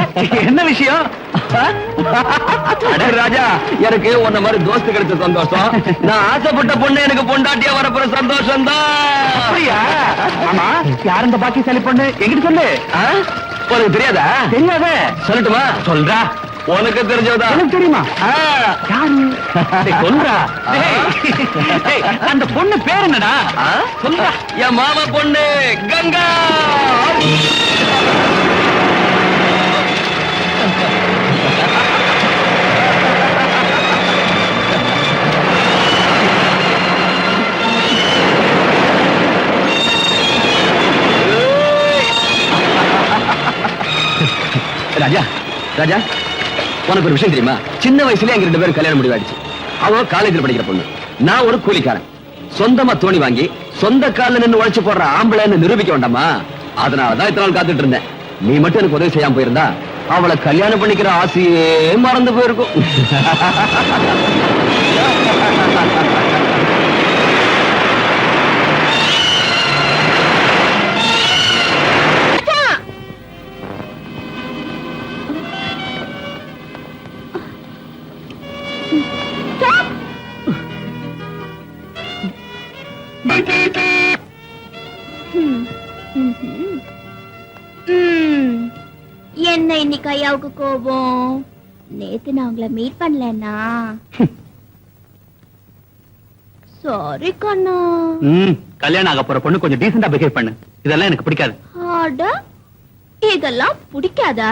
என்ன விஷயம்? அட ராஜா எனக்கு உன்ன மாதிரி தோஸ்து கிடைச்ச சந்தோஷம். நான் ஆசைப்பட்ட பொண்ணு எனக்கு பொண்டாட்டியா வரப்போற சந்தோஷம் தான். அப்படியா? ஆமா யார் இந்த பாக்கியசாலி பொண்ணு எங்கிட்ட சொல்லு. உனக்கு தெரியாதா? தெரியாதே. சொல்லட்டுமா? சொல்றா. உனக்கு தெரிஞ்சதா? எனக்கு தெரியுமா? யாரு? டேய், சொல்றா. டேய், அந்த பொண்ணு பேர் என்னடா? சொல்றா. என் மாமா பொண்ணு கங்கா. ராஜா ராஜா உனக்கு ஒரு விஷயம் தெரியுமா? சின்ன வயசுல எங்க 2 பேரும் கல்யாணம் முடிவாயிடுச்சு. அவ காலேஜில் படிக்கிற பொண்ணு, நான் ஒரு கூலிக்காரன். சொந்தமா தோணி வாங்கி சொந்த காலில் நின்று உழைச்சு போடுற ஆம்பளைன்னு நிரூபிக்க வேண்டாமா? அதனாலதான் இத்தனை நாள் காத்துட்டு இருந்தேன். நீ மட்டும் எனக்கு உதவி செய்யாம போயிருந்தா அவளை கல்யாணம் பண்ணிக்கிற ஆசையே மறந்து போயிருக்கும். என்ன இன்னைக்கு ஐயாவுக்கு கோபம்? நேத்து நான் உங்களை மீட் பண்ணலன்னா சாரி கண்ணா. கல்யாணம் ஆக போற பொண்ணு கொஞ்சம் டீசெண்டா பிஹேவ் பண்ணு. இதெல்லாம் எனக்கு பிடிக்காது. அட இதெல்லாம் பிடிக்காதா?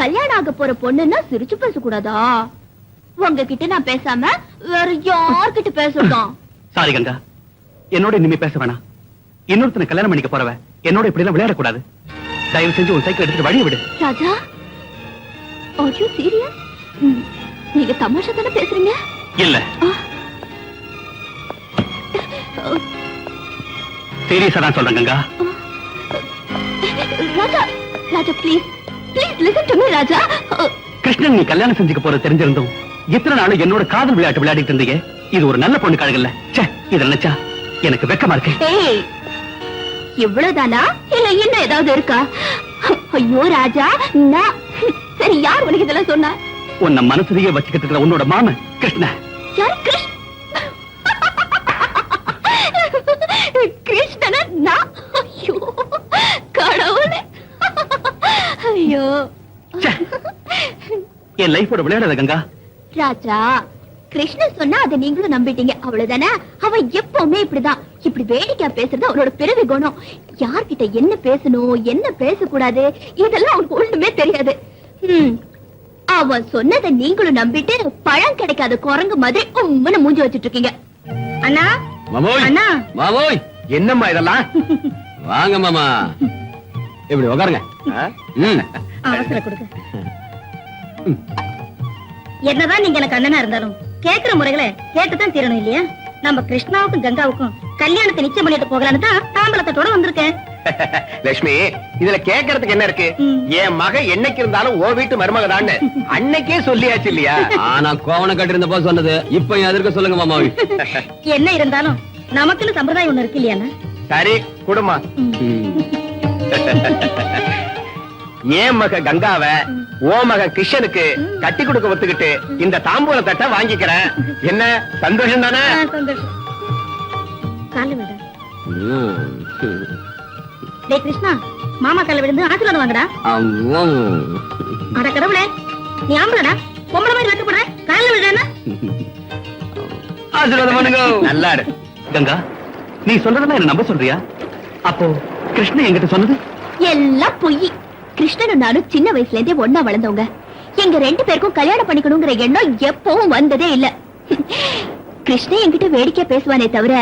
கல்யாணம் ஆக போற பொண்ணுன்னா சிரிச்சு பேசக்கூடாதா? உங்ககிட்ட நான் பேசாம வேற யார்கிட்ட பேசட்டும்? சாரி கங்கா, என்னோட இனிமே பேச வேணாம். இன்னொருத்தனை கல்யாணம் பண்ணிக்க போறவ என்னோட இப்படி எல்லாம் விளையாடக்கூடாது. தயவு செஞ்சு உன் சைக்கிள் எடுத்துட்டு வழியை விடு. ராஜா, are you serious? நீங்க தமாஷா தானே பேசுறீங்க? இல்ல சீரியஸா தான் சொல்றேன் Ganga. Raja, Raja please please listen to me Raja. Krishnan நீ கல்யாணம் செஞ்சுக்க போற தெரிஞ்சிருந்தோம் இத்தனை நாள் என்னோட காதல் விளையாட்டு விளையாடிட்டு இருந்தீங்க. இது ஒரு நல்ல பொண்ணு கழகல்ல. ச்சே, இத நினைச்சா எனக்கு வெக்கமா இருக்கு. ஏய், இவ்வளவுதானா இல்ல இன்னும் ஏதாவது இருக்கா? ஐயோ ராஜா, நான் சரி யார் உனக்கு இதெல்லாம் சொன்னா? உன்னை மனசுலயே வச்சுக்கிட்டு இருக்கிற உன்னோட மாமன் கிருஷ்ண. யார் கிருஷ்ண? கிருஷ்ணனா நான்? ஐயோ கடவுளே, ஐயோ. ச்சே, என் லைஃபோட விளையாடாத கங்கா. ராஜா, கிருஷ்ணன் சொன்னா அதை நீங்களும் நம்பிட்டீங்க, அவ்வளவுதானே? அவன் எப்பவுமே இப்படிதான். இப்படி வேடிக்கையா பேசுறது அவனோட பிறவி குணம். யார்கிட்ட என்ன பேசணும் என்ன பேசக்கூடாது இதெல்லாம் அவனுக்கு ஒண்ணுமே தெரியாது. அவன் சொன்னதை நீங்களும் நம்பிட்டு பழம் கிடைக்காத குரங்கு மாதிரி உம்மன மூஞ்சி வச்சிட்டு இருக்கீங்க. அண்ணா மாமோய், அண்ணா. மாமோய், என்னம்மா இதெல்லாம்? வாங்க மாமா, இப்படி உட்காருங்க. அவசர கொடுக்க. என்னதான் நீங்க எனக்கு அண்ணனா இருந்தாலும் கேக்குற முறைகளை கேட்டுதான் தீரணும் இல்லையா? நம்ம கிருஷ்ணாவுக்கும் கங்காவுக்கும் கல்யாணத்தை நிச்சயம் பண்ணிட்டு போகலான்னு தான் தாம்பலத்தோட வந்திருக்கேன். லட்சுமி, இதுல கேட்கறதுக்கு என்ன இருக்கு? என் மக என்னைக்கு இருந்தாலும் ஓ வீட்டு மருமக தான் அன்னைக்கே சொல்லியாச்சு இல்லையா? நான் கோவணம் கட்டிருந்த போது சொன்னது இப்ப எதற்கு சொல்லுங்க மாமாவி. என்ன இருந்தாலும் நமக்குன்னு சம்பிரதாயம் ஒண்ணு இருக்கு இல்லையா? சரி குடுமா. ஏன் மக கங்காவ ஓ மக கிருஷ்ணனுக்கு கட்டி கொடுக்க ஒத்துக்கிட்டு இந்த தாம்பூல தட்டை வாங்கிக்கிறேன். என்ன சந்தோஷம் தானே? சந்தோஷம். காலை விட. டேய் கிருஷ்ணா, மாமா கால விழுந்து ஆசீர்வாதம் வாங்கடா. அட கடவுளே, நீ ஆம்பளடா, பொம்பளை மாதிரி வெட்டப்படுற, கால விடுறானா? ஆசீர்வாதம் பண்ணுங்க. நல்லா இரு. கங்கா, நீ சொல்றதெல்லாம் என்ன நம்ப சொல்றியா? அப்போ கிருஷ்ணன் என்கிட்ட சொன்னது எல்லாம் பொய். கிருஷ்ணனும் நானும் சின்ன வயசுல இருந்தே ஒன்னா வளர்ந்தவங்க. எங்க 2 பேருக்கும் கல்யாணம் பண்ணிக்கணுங்கிற எண்ணம் எப்பவும் வந்ததே இல்ல. கிருஷ்ணன் என்கிட்ட வேடிக்கை பேசுவானே தவிர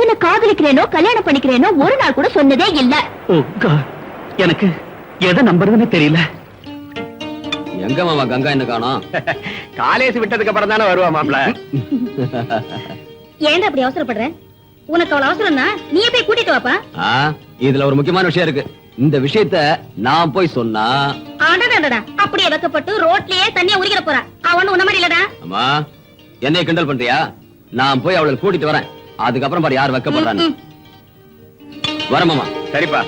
என்ன காதலிக்கிறேனோ கல்யாணம் பண்ணிக்கிறேனோ ஒரு நாள் கூட சொன்னதே இல்ல. ஓ God, எனக்கு எதை நம்புறதுன்னு தெரியல. எங்க மாமா கங்கா என்ன காணோம்? காலேஜ் விட்டதுக்கு அப்புறம் தானே வருவா மாப்ள. ஏன்டா அப்படி அவசரப்படுற? உனக்கு அவ்வளவு அவசரம்னா நீயே போய் கூட்டிட்டு வாப்பா. இதுல ஒரு முக்கியமான விஷயம் இருக்கு. இந்த விஷயத்த நான் போய் சொன்னா அடடடடா, அப்படியே வெக்கப்பட்டு ரோட்லயே தண்ணிய உரிக்கிற போறா. அவனு உன்ன மாதிரி இல்லடா. அம்மா, என்னைய கிண்டல் பண்றியா? நான் போய் அவளை கூட்டிட்டு வரேன். அதுக்கப்புறம் பாரு யார் வெக்கப்படுறான்னு. வரேன் மாமா. சரிப்பா.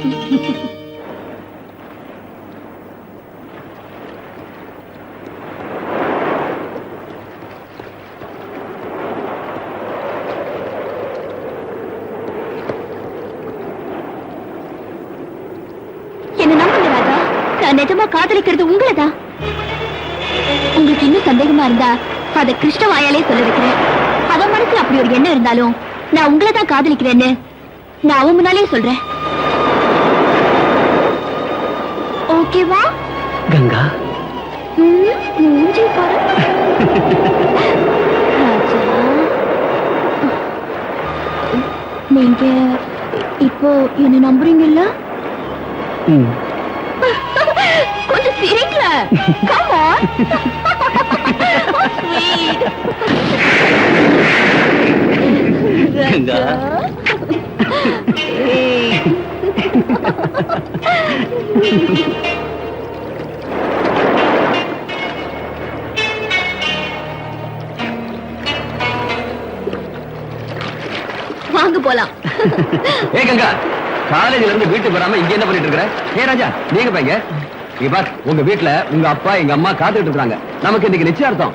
என்ன நம்புங்க ராஜா, நான் நிஜமா காதலிக்கிறது உங்களதான். உங்களுக்கு இன்னும் சந்தேகமா இருந்தா அத கிருஷ்ண வாயாலே சொல்ல வைக்கிறேன். அவன் மனசுல அப்படி ஒரு எண்ணம் இருந்தாலும் நான் உங்களை தான் காதலிக்கிறேன்னு நான் அவன் முன்னாலே சொல்றேன். ஓகேவா? கங்கா, மூஞ்சி பாரு. ராஜா, நீங்க இப்போ என்ன நம்புறீங்கல்ல? கொஞ்சம் சிரிக்கல. Come on. Sweet. கங்கா. வாங்க போலாம். ஏ கங்கா, காலேஜ்ல இருந்து வீட்டுக்கு வராம இங்க என்ன பண்ணிட்டு இருக்கற? ஏ ராஜா, நீங்க பையங்க. இங்க பார், உங்க வீட்ல உங்க அப்பா எங்க அம்மா காத்துட்டு இருக்காங்க. நமக்கு இன்னைக்கு நிச்சயார்த்தம்.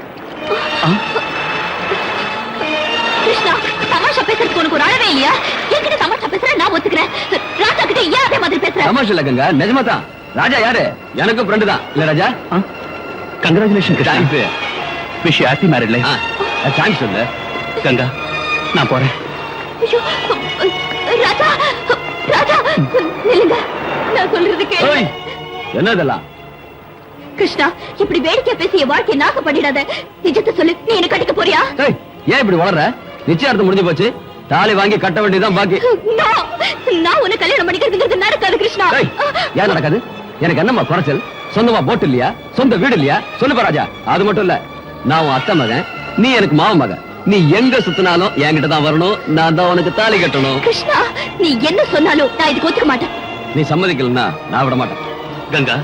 கிருஷ்ணா, தமாஷா பேசுறதுக்கு உனக்கு ஒரு அளவே இல்லையா? என்கிட்ட தமாஷா பேசுற நான் ஒத்துக்கிறேன். ராஜா கிட்ட ஏன் அதே மாதிரி பேசுற? தமாஷ் இல்ல கங்கா, நிஜமா தான். ராஜா யாரு? எனக்கு ஃப்ரெண்டு தான். இல்ல Raja? Congratulation. Thanks. Wish happy married life. Thanks இல்ல கங்கா, நான் போறேன். ஐயோ, ராஜா, ராஜா, நில்லுங்க. நான் சொல்றது கேளு. ஏய், என்ன இதெல்லாம்? கிருஷ்ணா, இப்படி வேடிக்கை பேசி என் வாழ்க்கையை நாசம் பண்ணிடாத. நிஜத்தை சொல்லு, நீ என்ன கட்டிக்க போறியா? ஏய், ஏன் இப்படி வளர்ற? நிச்சயார்த்தம் முடிஞ்சு போச்சு. தாலி வாங்கி கட்ட வேண்டியதுதான் பாக்கி. நான் உன்னை கல்யாணம் பண்ணிக்கிறதுங்கிறது நடக்காது கிருஷ்ணா. ஏய், ஏன் நடக்காது? எனக்கு என்னம்மா குறைச்சல்? சொந்தமா போட்டு இல்லையா? சொந்த வீடு இல்லையா? சொல்லுப்பா ராஜா. அது மட்டும் இல்ல, நான் உன் அத்தை மகன், நீ எனக்கு மாவ மகன். நீ எங்க சுத்தினாலும் என்கிட்ட தான் வரணும். நான் தான் உனக்கு தாலி கட்டணும். கிருஷ்ணா, நீ என்ன சொன்னாலும் நான் இதுக்கு ஒத்துக்க மாட்டேன். நீ சம்மதிக்கலன்னா நான் விட மாட்டேன். கங்கா,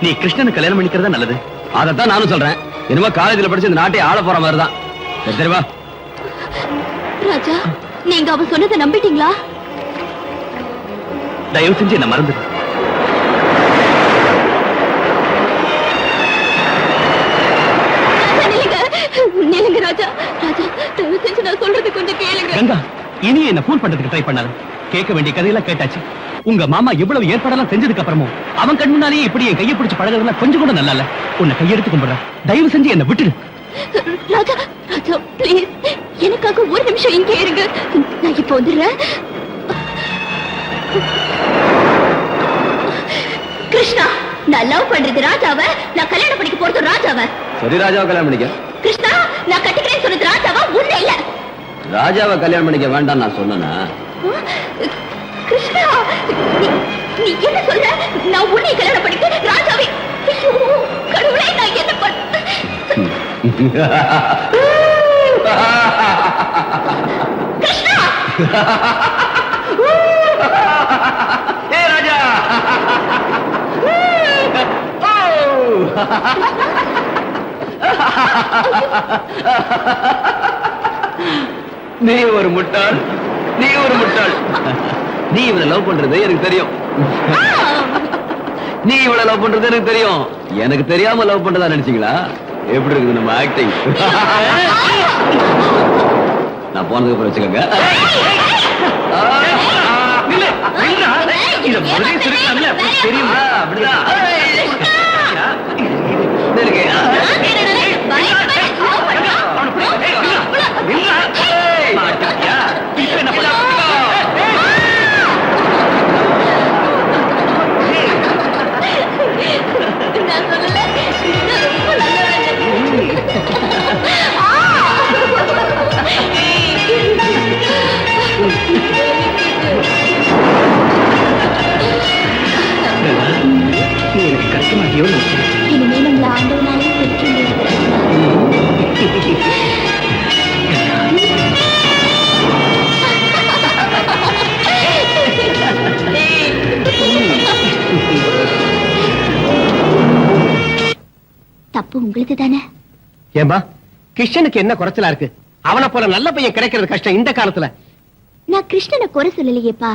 நீ கிருஷ்ணனை கல்யாணம் பண்ணிக்கிறதா நல்லது. அதைத்தான் நானும் சொல்றேன். இனிமே காலேஜ்ல படிச்சு இந்த நாட்டை ஆள போற மாதிரி தான். சரி வா. ராஜா, நீங்க அவன் சொன்னதை நம்பிட்டீங்களா? தயவு செஞ்சு என்ன மறந்து. நில்லுங்க ராஜா. ராஜா, தயவு செஞ்சு நான் சொல்றது கொஞ்சம் கேளுங்க. கங்கா, இனி என்ன ஃபூல் பண்றதுக்கு ட்ரை பண்ணாத. கேட்க வேண்டிய கதையெல்லாம் கேட்டாச்சு. உங்க மாமா இவ்வளவு ஏற்பாடெல்லாம் செஞ்சதுக்கு அப்புறமும் அவன் கண் முன்னாலேயே இப்படி என் கையை பிடிச்சு பழகிறதுல கொஞ்சம் கூட நல்லா இல்ல. உன்னை கையெடுத்து கும்பிடுறேன். தயவு செஞ்சு என்ன விட்டுடு. ராஜா, ராஜா, ப்ளீஸ் எனக்காக ஒரு நிமிஷம் இங்கே இருங்க. நான் இப்ப வந்துடுறேன். கிருஷ்ணா, நான் லவ் பண்றது ராஜாவை, நான் கல்யாணம் பண்ணிக்க போறது ராஜாவை. சரி, ராஜாவை கல்யாணம் பண்ணிக்க. கிருஷ்ணா, நான் கட்டிக்கிறேன்னு சொன்னது ராஜாவா உன்னை இல்ல. ராஜாவை கல்யாணம் பண்ணிக்க வேண்டாம் நான் சொன்னேனா? கிருஷ்ணா, நீ என்ன சொல்ற? நான் உன்னை கல்யாணம் பண்ணிக்க ராஜாவை. ஐயோ கடவுளே, நான் என்ன பண்ண? கிருஷ்ணா! ஏ ராஜா! நீ ஒரு முட்டாள், நீ ஒரு முட்டாள். நீ இவனை லவ் பண்றது எனக்கு தெரியும். நீ இவ்வளவு லவ் பண்றது எனக்கு தெரியும். எனக்கு தெரியாம லவ் பண்றதா நினைச்சீங்களா? எப்படி இருக்குது நம்ம ஆக்டிங்? நான் போனதுக்கு அப்புறம் வச்சுக்கோங்க. தெரியுமா? அப்படிதான் இனிமே நம்மள ஆண்டவனாலே பிரிக்க தப்பு உங்களுக்கு தானே? ஏம்பா கிருஷ்ணனுக்கு என்ன குறைச்சலா இருக்கு? அவனை போல நல்ல பையன் கிடைக்கிறது கஷ்டம் இந்த காலத்துல. நான் கிருஷ்ணனை குறை சொல்லலையேப்பா.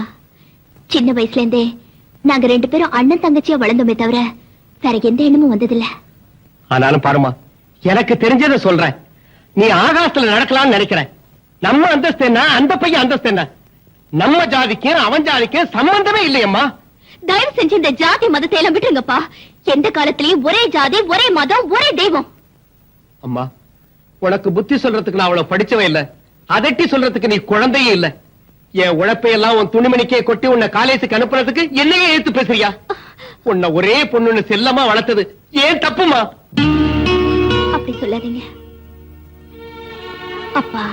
சின்ன வயசுல இருந்தே நாங்க 2 பேரும் அண்ணன் தங்கச்சியா வளர்ந்தோமே தவிர வேற எந்த எண்ணமும் வந்ததில்ல. ஆனாலும் பாருமா, எனக்கு தெரிஞ்சதை சொல்றேன். நீ ஆகாசத்துல நடக்கலாம்னு நினைக்கிற. நம்ம அந்தஸ்து என்ன, அந்த பையன் அந்தஸ்து என்ன? நம்ம ஜாதிக்கும் அவன் ஜாதிக்கும் சம்பந்தமே இல்லையம்மா. தயவு செஞ்சு இந்த ஜாதி மதத்தை எல்லாம் விட்டுருங்கப்பா. எந்த காலத்திலயும் ஒரே ஜாதி, ஒரே மதம், ஒரே தெய்வம். அம்மா, உனக்கு புத்தி சொல்றதுக்கு நான் அவ்வளவு படிச்சவே இல்ல. அதட்டி சொல்றதுக்கு நீ குழந்தையே இல்ல. என் உழைப்பையெல்லாம் உன் துணிமணிக்கே கொட்டி உன்னை காலேஜுக்கு அனுப்புறதுக்கு என்னையே ஏத்து பேசுறியா? உன்னை ஒரே பொண்ணுன்னு செல்லமா வளர்த்தது ஏன் தப்புமா? அப்படி சொல்லாதீங்க அப்பா.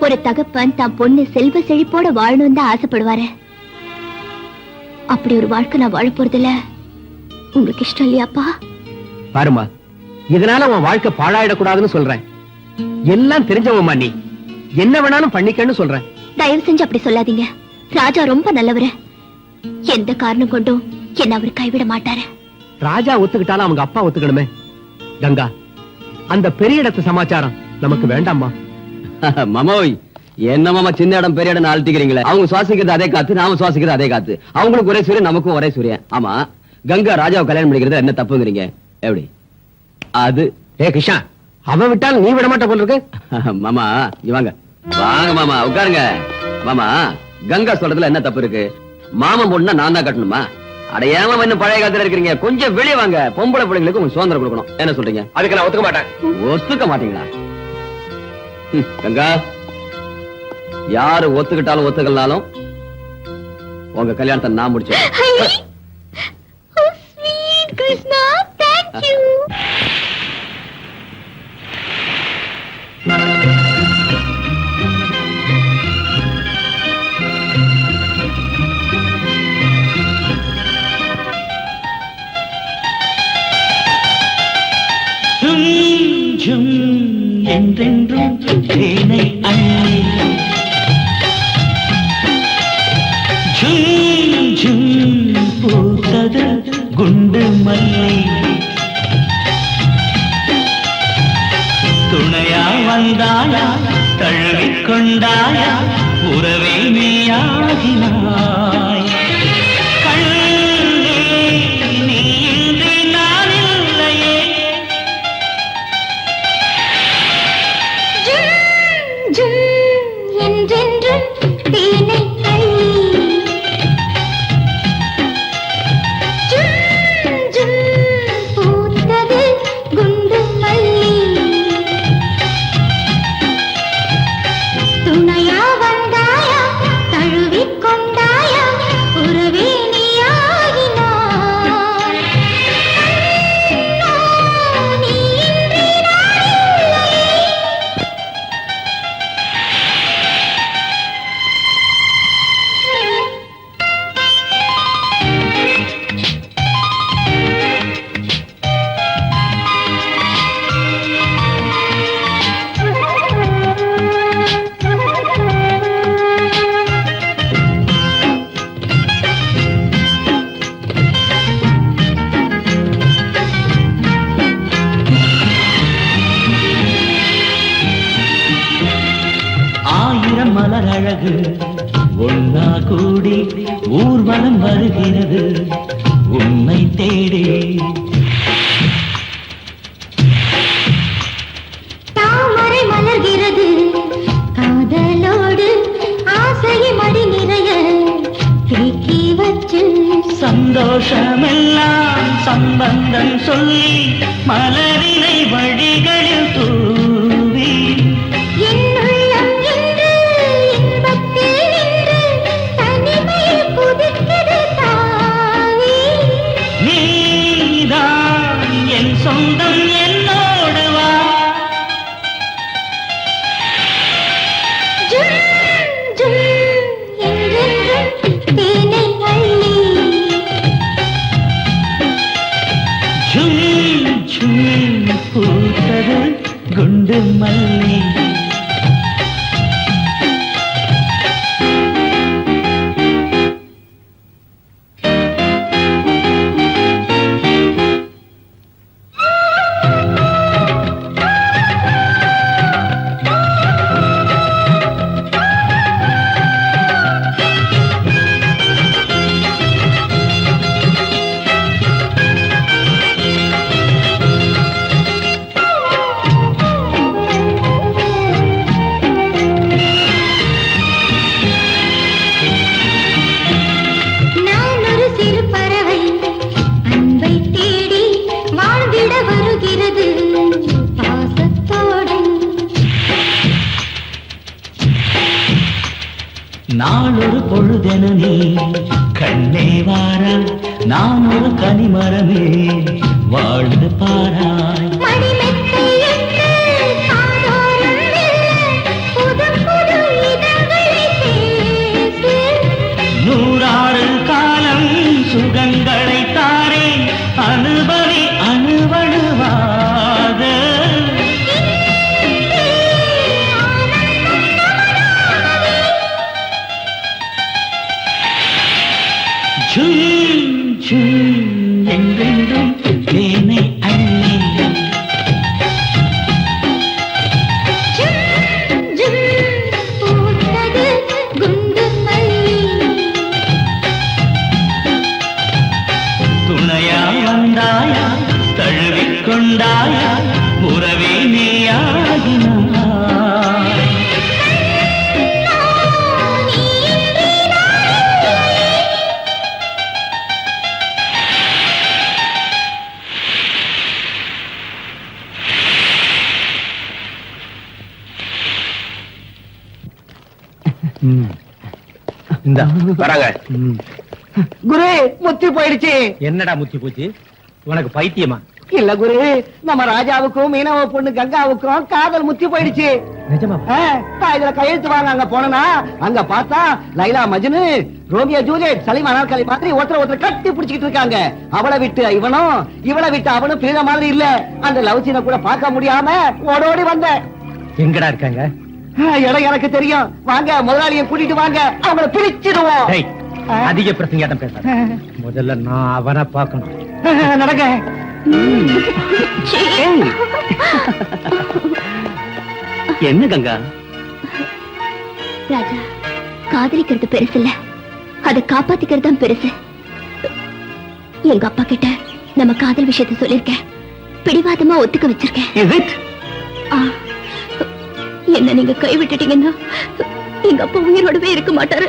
ஒரு தகப்பன் தான் பொண்ணு செல்வ செழிப்போட வாழணும் தான் ஆசைப்படுவாரு. அப்படி ஒரு வாழ்க்கை நான் வாழ போறதில்ல. உங்களுக்கு இஷ்டம் இல்லையாப்பா? பாருமா, இதனால உன் வாழ்க்கை பாழாயிடக்கூடாதுன்னு சொல்றேன். எல்லாம் தெரிஞ்சவமா நீ என்ன வேணாலும் பண்ணிக்கன்னு சொல்றேன். தயவு செஞ்சு அப்படி சொல்லாதீங்க. ராஜா ரொம்ப நல்லவரு. எந்த காரணம் கொண்டும் என்ன அவர் கைவிட மாட்டாரு. ராஜா ஒத்துக்கிட்டாலும் அவங்க அப்பா ஒத்துக்கணுமே. கங்கா, அந்த பெரிய இடத்து சமாச்சாரம் நமக்கு வேண்டாமா? மாமாய், என்ன மாமா சின்ன இடம் பெரிய இடம் அழுத்திக்கிறீங்களே? அவங்க சுவாசிக்கிறது அதே காத்து, நாம சுவாசிக்கிறது அதே காத்து. அவங்களுக்கு ஒரே சூரியன், நமக்கும் ஒரே சூரியன். ஆமா, கங்கா ராஜாவை கல்யாணம் பண்ணிக்கிறது என்ன தப்புங்கிறீங்க? எப்படி அது? ஏ கிருஷ்ணா, அவ விட்டாலும் நீ விட மாட்ட போல இருக்கு. மாமா இவாங்க, வாங்க மாமா உட்காருங்க. மாமா, கங்கா சொல்றதுல என்ன தப்பு இருக்கு? மாமன் பொண்ணுனா நான் தான் கட்டணுமா? அடையாம இன்னும் பழைய காலத்துல இருக்கிறீங்க. கொஞ்சம் வெளியே வாங்க. பொம்பளை பிள்ளைங்களுக்கு கொஞ்சம் சுதந்திரம் கொடுக்கணும். என்ன சொல்றீங்க? அதுக்கு நான் ஒத்துக்க மாட்டேன். ஒத்துக்க மாட்டீங்களா? கங்கா, யாரு ஒத்துக்கிட்டாலும் ஒத்துக்கலாலும் உங்க கல்யாணத்தை நான் முடிச்சேன். Krishna, thank you. ஜும் என்றென்றும் தேனை அள்ளி ஜும் ஜும் பூத்தது குண்டு மல்லி துணையா வந்தாயா தழுவிக் கொண்டாயா உறவே நீயாகினாய் கண்ணே நீ இன்றி நான் இல்லையே என்றென்றும் தேனை அள்ளி ஜும் ஜும் பூத்தது குண்டு மல்லி துணையா வந்தாயா தழுவிக் கொண்டாயா உறவே நீயாகினாய் நீ இன்றி நான் இல்லையே. ஆயிரம் மலர் அழகு ஒன்னா கூடி ஊர்வலம் வருகிறது உன்னை தேடி. தாமரை மலர்கிறது காதலோடு ஆசையை மடி நிறைய தேக்கி வச்சு சந்தோஷமெல்லாம் சம்பந்தம் சொல்லி மலரினை வழிகளில் தூவி என்னுள்ளம் என்று இன்பத்தில் நின்று தனிமையில் குதிக்கிறது தாவி. நீதான் என் சொந்தம் என்னோடு வா. ஜும் ஜும் என்றென்றும் தேனை அள்ளி ஜும் ஜும் பூத்தது குண்டு மல்லி. நான் ஒரு சிறு பறவை அன்பை தேடி வாழ்ந்திட வருகிறது பாசத்தோடு. நாளொரு பொழுதென நீ கண்ணே வாரா, நான் ஒரு கனிமரமே வாழ்ந்து பாராய். மணிமெத்தை என்று காதோரம் மெல்ல புது புது இதழ்களை பேசு. நூறாறு காலம் சுகங்களை தாரே அனுபவி அணுவணுவாக. ஜும் ஜும் என்றென்றும் தேனை அள்ளி. ஜும் ஜும் பூத்தது குண்டு மல்லி. துணையா வந்தாயா தழுவிக் கொண்டாயா உறவே நீயாகினாய். இந்த வராங்க. குரு முத்தி போயிடுச்சு. என்னடா முத்தி போச்சு? உனக்கு பைத்தியமா? இல்ல குரு, நம்ம ராஜாவுக்கும் மீனவ பொண்ணு கங்காவுக்கும் காதல் முத்தி போயிடுச்சு. நிஜமா? இதுல கையெழுத்து வாங்க அங்க போனா அங்க பார்த்தா லைலா மஜ்னு, ரோமியோ ஜூலியட், சலீம் அனார்கலி மாதிரி ஒருத்தர் கட்டி பிடிச்சிட்டு இருக்காங்க. அவளை விட்டு இவனும் இவளை விட்டு அவனும் பிரிந்த மாதிரி இல்ல. அந்த லவ் சீனை கூட பார்க்க முடியாம ஓடோடி வந்தேன். எங்கடா இருக்காங்க? இடம் எனக்கு தெரியும். வாங்க முதலாளியை கூட்டிட்டு வாங்க, அவங்கள பிரிச்சிடுவோம். டேய், அதிக பிரசங்காட்டம் பேசாத. முதல்ல நான் அவனை பார்க்கணும். நடங்க. என்ன கங்கா? ராஜா, காதலிக்கிறது பெருசு இல்ல, அதை காப்பாத்திக்கிறது தான் பெருசு. எங்க அப்பா கிட்ட நம்ம காதல் விஷயத்தை சொல்லிருக்கேன். பிடிவாதமா ஒத்துக்க வச்சிருக்கேன். Is it? ஆ, என்ன நீங்க கைவிட்டுட்டீங்கன்னா எங்க அப்பா உயிரோடவே இருக்க மாட்டாரு.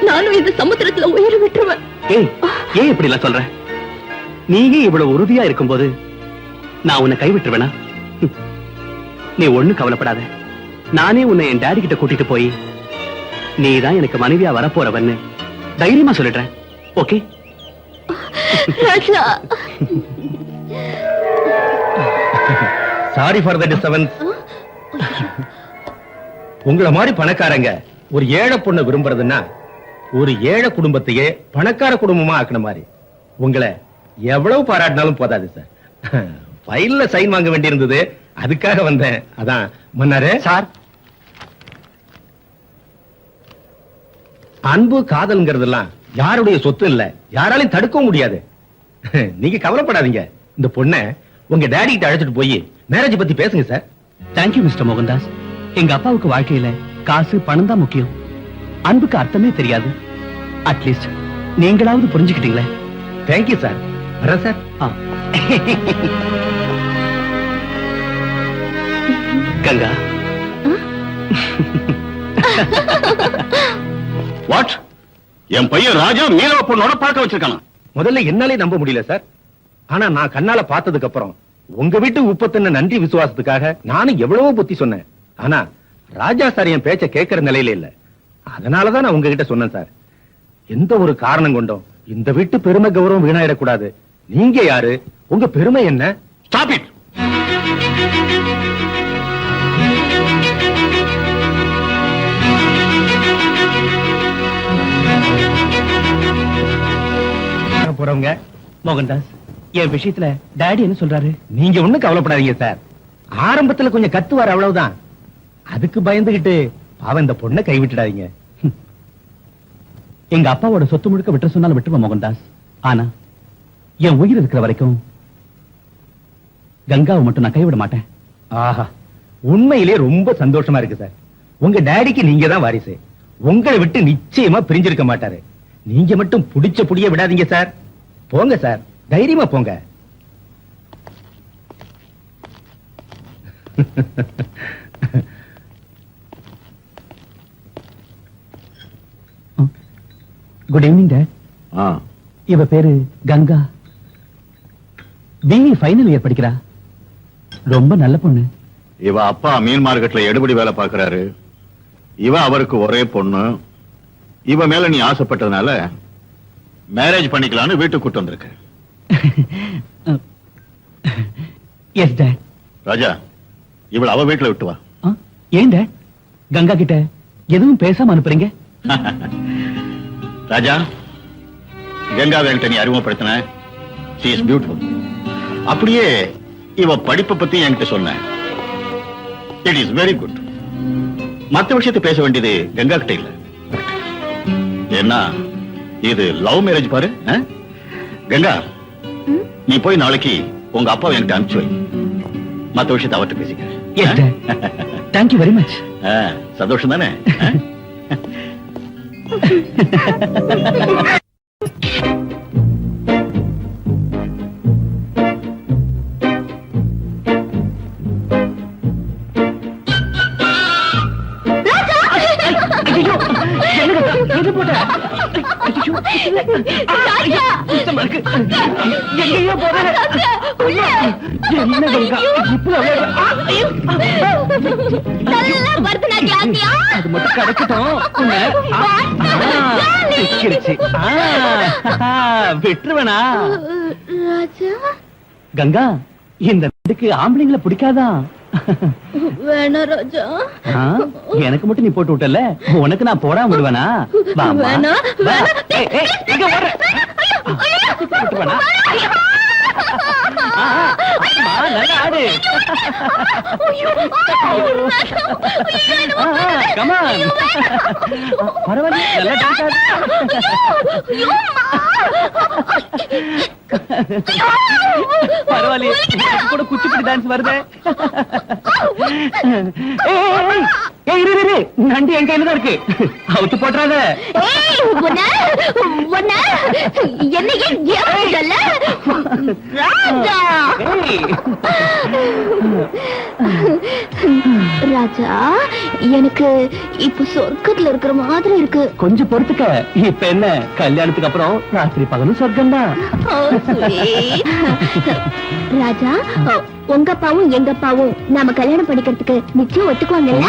நானும் இந்த சமுத்திரத்துல உயிரை விட்டுருவேன். ஏன் இப்படி எல்லாம் சொல்ற? நீயே இவ்வளவு உறுதியா இருக்கும்போது நான் உன்னை கைவிட்டுருவேனா? நீ ஒண்ணு கவலைப்படாத. நானே உன்னை என் டாடி கிட்ட கூட்டிட்டு போய் நீதான் எனக்கு மனைவியா வரப்போறவன்னு தைரியமா சொல்லிடுறேன். Okay? Raja, sorry for the disturbance. உங்களை மாதிரி பணக்காரங்க ஒரு ஏழை பொண்ணை விரும்புறதுன்னா ஒரு ஏழை குடும்பத்தையே பணக்கார குடும்பமா ஆக்கின மாதிரி. உங்களை எவ்வளவு பாராட்டினாலும் போதாது சார். ஃபைல்ல சைன் வாங்க வேண்டியிருந்தது, அதுக்காக வந்தேன். அதான் மன்னாரு சார். அன்பு காதல்ங்கிறதெல்லாம் யாருடைய சொத்து இல்ல, யாராலையும் தடுக்கவும் முடியாது. நீங்க கவலைப்படாதீங்க. இந்த பொண்ணை உங்க டாடி கிட்ட அழைச்சிட்டு போய் மேரேஜ் பத்தி பேசுங்க சார். Thank you mister Mohandas. எங்க அப்பாவுக்கு வாழ்க்கையில காசு பணம் தான் முக்கியம். அன்புக்கு அர்த்தமே தெரியாது. அட்லீஸ்ட் நீங்களாவது புரிஞ்சுக்கிட்டீங்களே. Thank you sir. வரேன் சார். கங்கா, வாட்? என் பையன் ராஜா மீனவ பொண்ணோட பார்க்க வச்சிருக்கானா? முதல்ல என்னாலே நம்ப முடியல சார். ஆனா நான் கண்ணால பார்த்ததுக்கு அப்புறம் உங்க வீட்டு உப்பத்தின நன்றி விசுவாசத்துக்காக நானும் எவ்வளவோ புத்தி சொன்னேன். ஆனா ராஜா சார் என் பேச்ச கேட்கிற நிலையில இல்ல. அதனாலதான் நான் உங்ககிட்ட சொன்னேன் சார். எந்த ஒரு காரணம் கொண்டும் இந்த வீட்டு பெருமை கௌரவம் வீணாயிடக்கூடாது. நீங்க யாரு? உங்க பெருமை என்ன? Stop it. போறவங்க மோகன்தாஸ், என் விஷயத்துல டாடி என்ன சொல்றாரு? நீங்க ஒண்ணும் கவலைப்படாதீங்க சார். ஆரம்பத்துல கொஞ்சம் கத்துவார், அவ்வளவுதான். அதுக்கு பயந்துகிட்டு அவன் இந்த பொண்ணை கைவிட்டுடாதீங்க. எங்க அப்பாவோட சொத்து முழுக்க விட்டு சொன்னாலும் விட்டுருவேன் மோகன்தாஸ். ஆனா என் உயிர் இருக்கிற வரைக்கும் கங்காவை மட்டும் நான் கைவிட மாட்டேன். ஆஹா, உண்மையிலே ரொம்ப சந்தோஷமா இருக்கு சார். உங்க டாடிக்கு நீங்க தான் வாரிசு. உங்களை விட்டு நிச்சயமா பிரிஞ்சிருக்க மாட்டாரு. நீங்க மட்டும் புடிச்ச புடிய விடாதீங்க சார். போங்க சார், தைரியமா போங்க. Good evening dot. இவ பேரு கங்கா. பிஇ ஃபைனல் இயர் படிக்கிறா. ரொம்ப நல்ல பொண்ணு. இவ அப்பா மீன் மார்க்கெட்ல எடுபடி வேலை பார்க்கறாரு. இவ அவருக்கு ஒரே பொண்ணு. இவ மேல நீ ஆசைப்பட்டதுனால மேரேஜ் பண்ணிக்கலாம்னு வீட்டுக்கு கூட்டு வந்திருக்க. S dot. ராஜா, இவள அவ வீட்டுல விட்டு வா. ஏன் டாட் கங்கா கிட்ட எதுவும் பேசாம அனுப்புறீங்க? ராஜா, கங்காவை என்கிட்ட நீ அறிமுகப்படுத்தின. she is beautiful. அப்படியே இவ படிப்பை பத்தி என்கிட்ட சொன்ன. it is very good. மத்த விஷயத்தை பேச வேண்டியது கங்கா கிட்ட இல்ல. ஏன்னா இது லவ் மேரேஜ் பாரு. கங்கா, நீ போய் நாளைக்கு உங்க அப்பாவை என்கிட்ட அனுப்பிச்சு வை. மத்த விஷயத்தை அவர்கிட்ட பேசிக்க. எஸ் டாட். Thank you very much. சந்தோஷம் தானே? அது மட்டும் கிடைக்கட்டும். விட்டுருவேனா? ராஜா, கங்கா, இந்த வீட்டுக்கு ஆம்பளைங்களை பிடிக்காதா? வேணா ராஜா. எனக்கு மட்டும் நீ போட்டு விட்டல, உனக்கு நான் போடாம விடுவேனா? வேணா, வேணா. நல்லா ஆடு. பரவாயில்ல, நல்லா டான்ஸ் ஆடு. பரவாயில்ல, கூட குச்சிப்புடி டான்ஸ் வருது. நண்டி என் கையில தான் இருக்கு, அவுத்து போட்டுறாத. ராஜா, எனக்கு இப்ப சொர்க்கத்துல இருக்கிற மாதிரி இருக்கு. கொஞ்சம் பொறுத்துக்க. இப்ப என்ன, கல்யாணத்துக்கு அப்புறம் ராத்திரி பகலும் சொர்க்கம் தான். ராஜா, உங்க அப்பாவும் எங்க அப்பாவும் நாம கல்யாணம் பண்ணிக்கிறதுக்கு நிச்சயம் ஒத்துக்குவாங்கல்ல?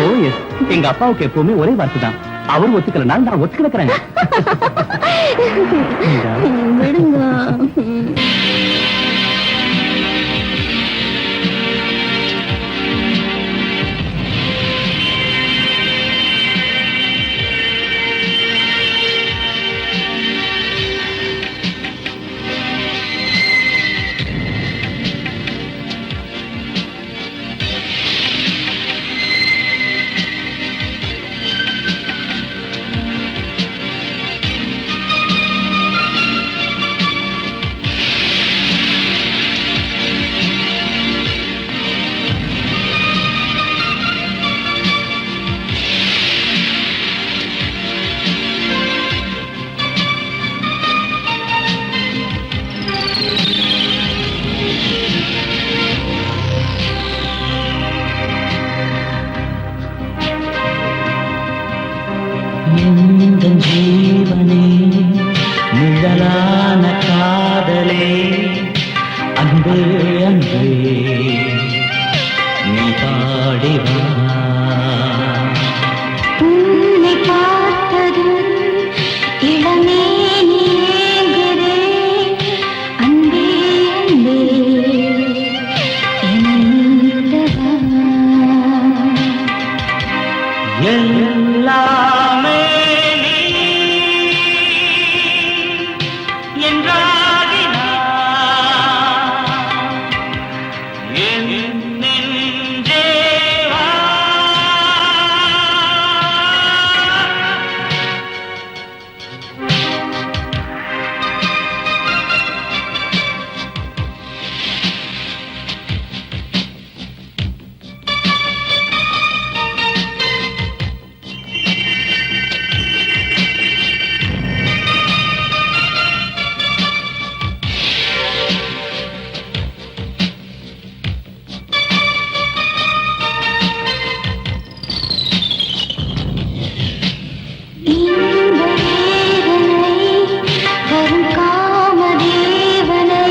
ஓ எஸ். எங்க அப்பாவுக்கு எப்பவுமே ஒரே வார்த்தை தான், அவர் ஒத்துக்கலனால நான் ஒத்துக்க வைக்கிறேன். விடுங்க. எந்தன் ஜீவனே நிழலான காதலே அன்பே அன்பே நீ பாடிவா உன்னை பார்த்ததும் இளமே நீங்குதே அன்பே அன்பே என்னவா எல்லாமே நீ என்றாகினாய். என் நெஞ்சே வா. இந்த வேதனை வரும் காமதேவனை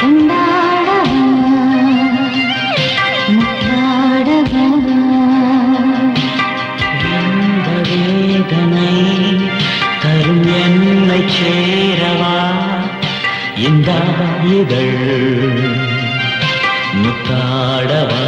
கொண்டாடவா முத்தாடவா இந்த வேதனை தரும் என்னை சேரவா இந்த இதழ் முத்தாடவா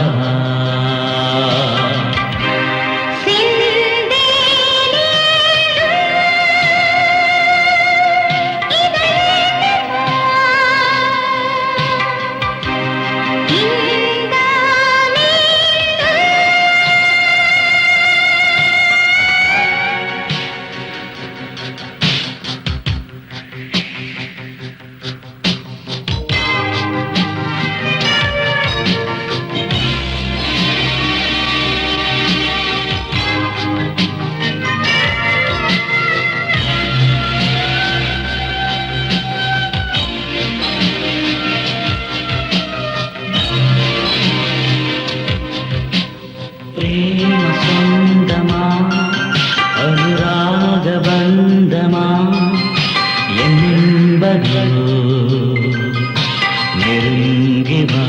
பிரேம சொந்தமா அனுராக பந்தமா என்பதோ நெருங்கி வா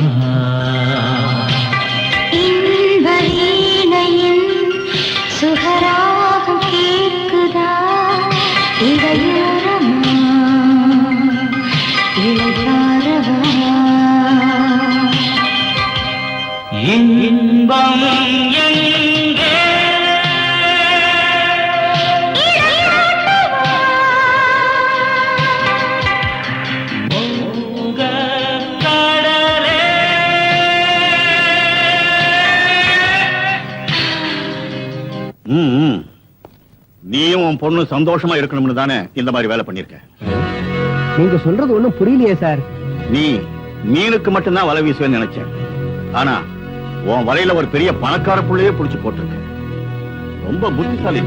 இன்ப வீணையின் சுகராகம் கேட்குதா இடையோரமா இளைப்பாரவா இன்பம் எங்கே மோக கடலே நீயும் உன் பொண்ணு சந்தோஷமா இருக்கணும்னு தானே இந்த மாதிரி வேலை பண்ணிருக்க. நீங்க சொல்றது ஒண்ணும் புரியலையே சார். நீ மீனுக்கு மட்டும்தான் வலை வீசுவேன்னு நினைச்சேன். ஆனா உன் வலையில ஒரு பெரிய பணக்கார புள்ளையே புடிச்சு போட்டிருக்க. ரொம்ப புத்திசாலி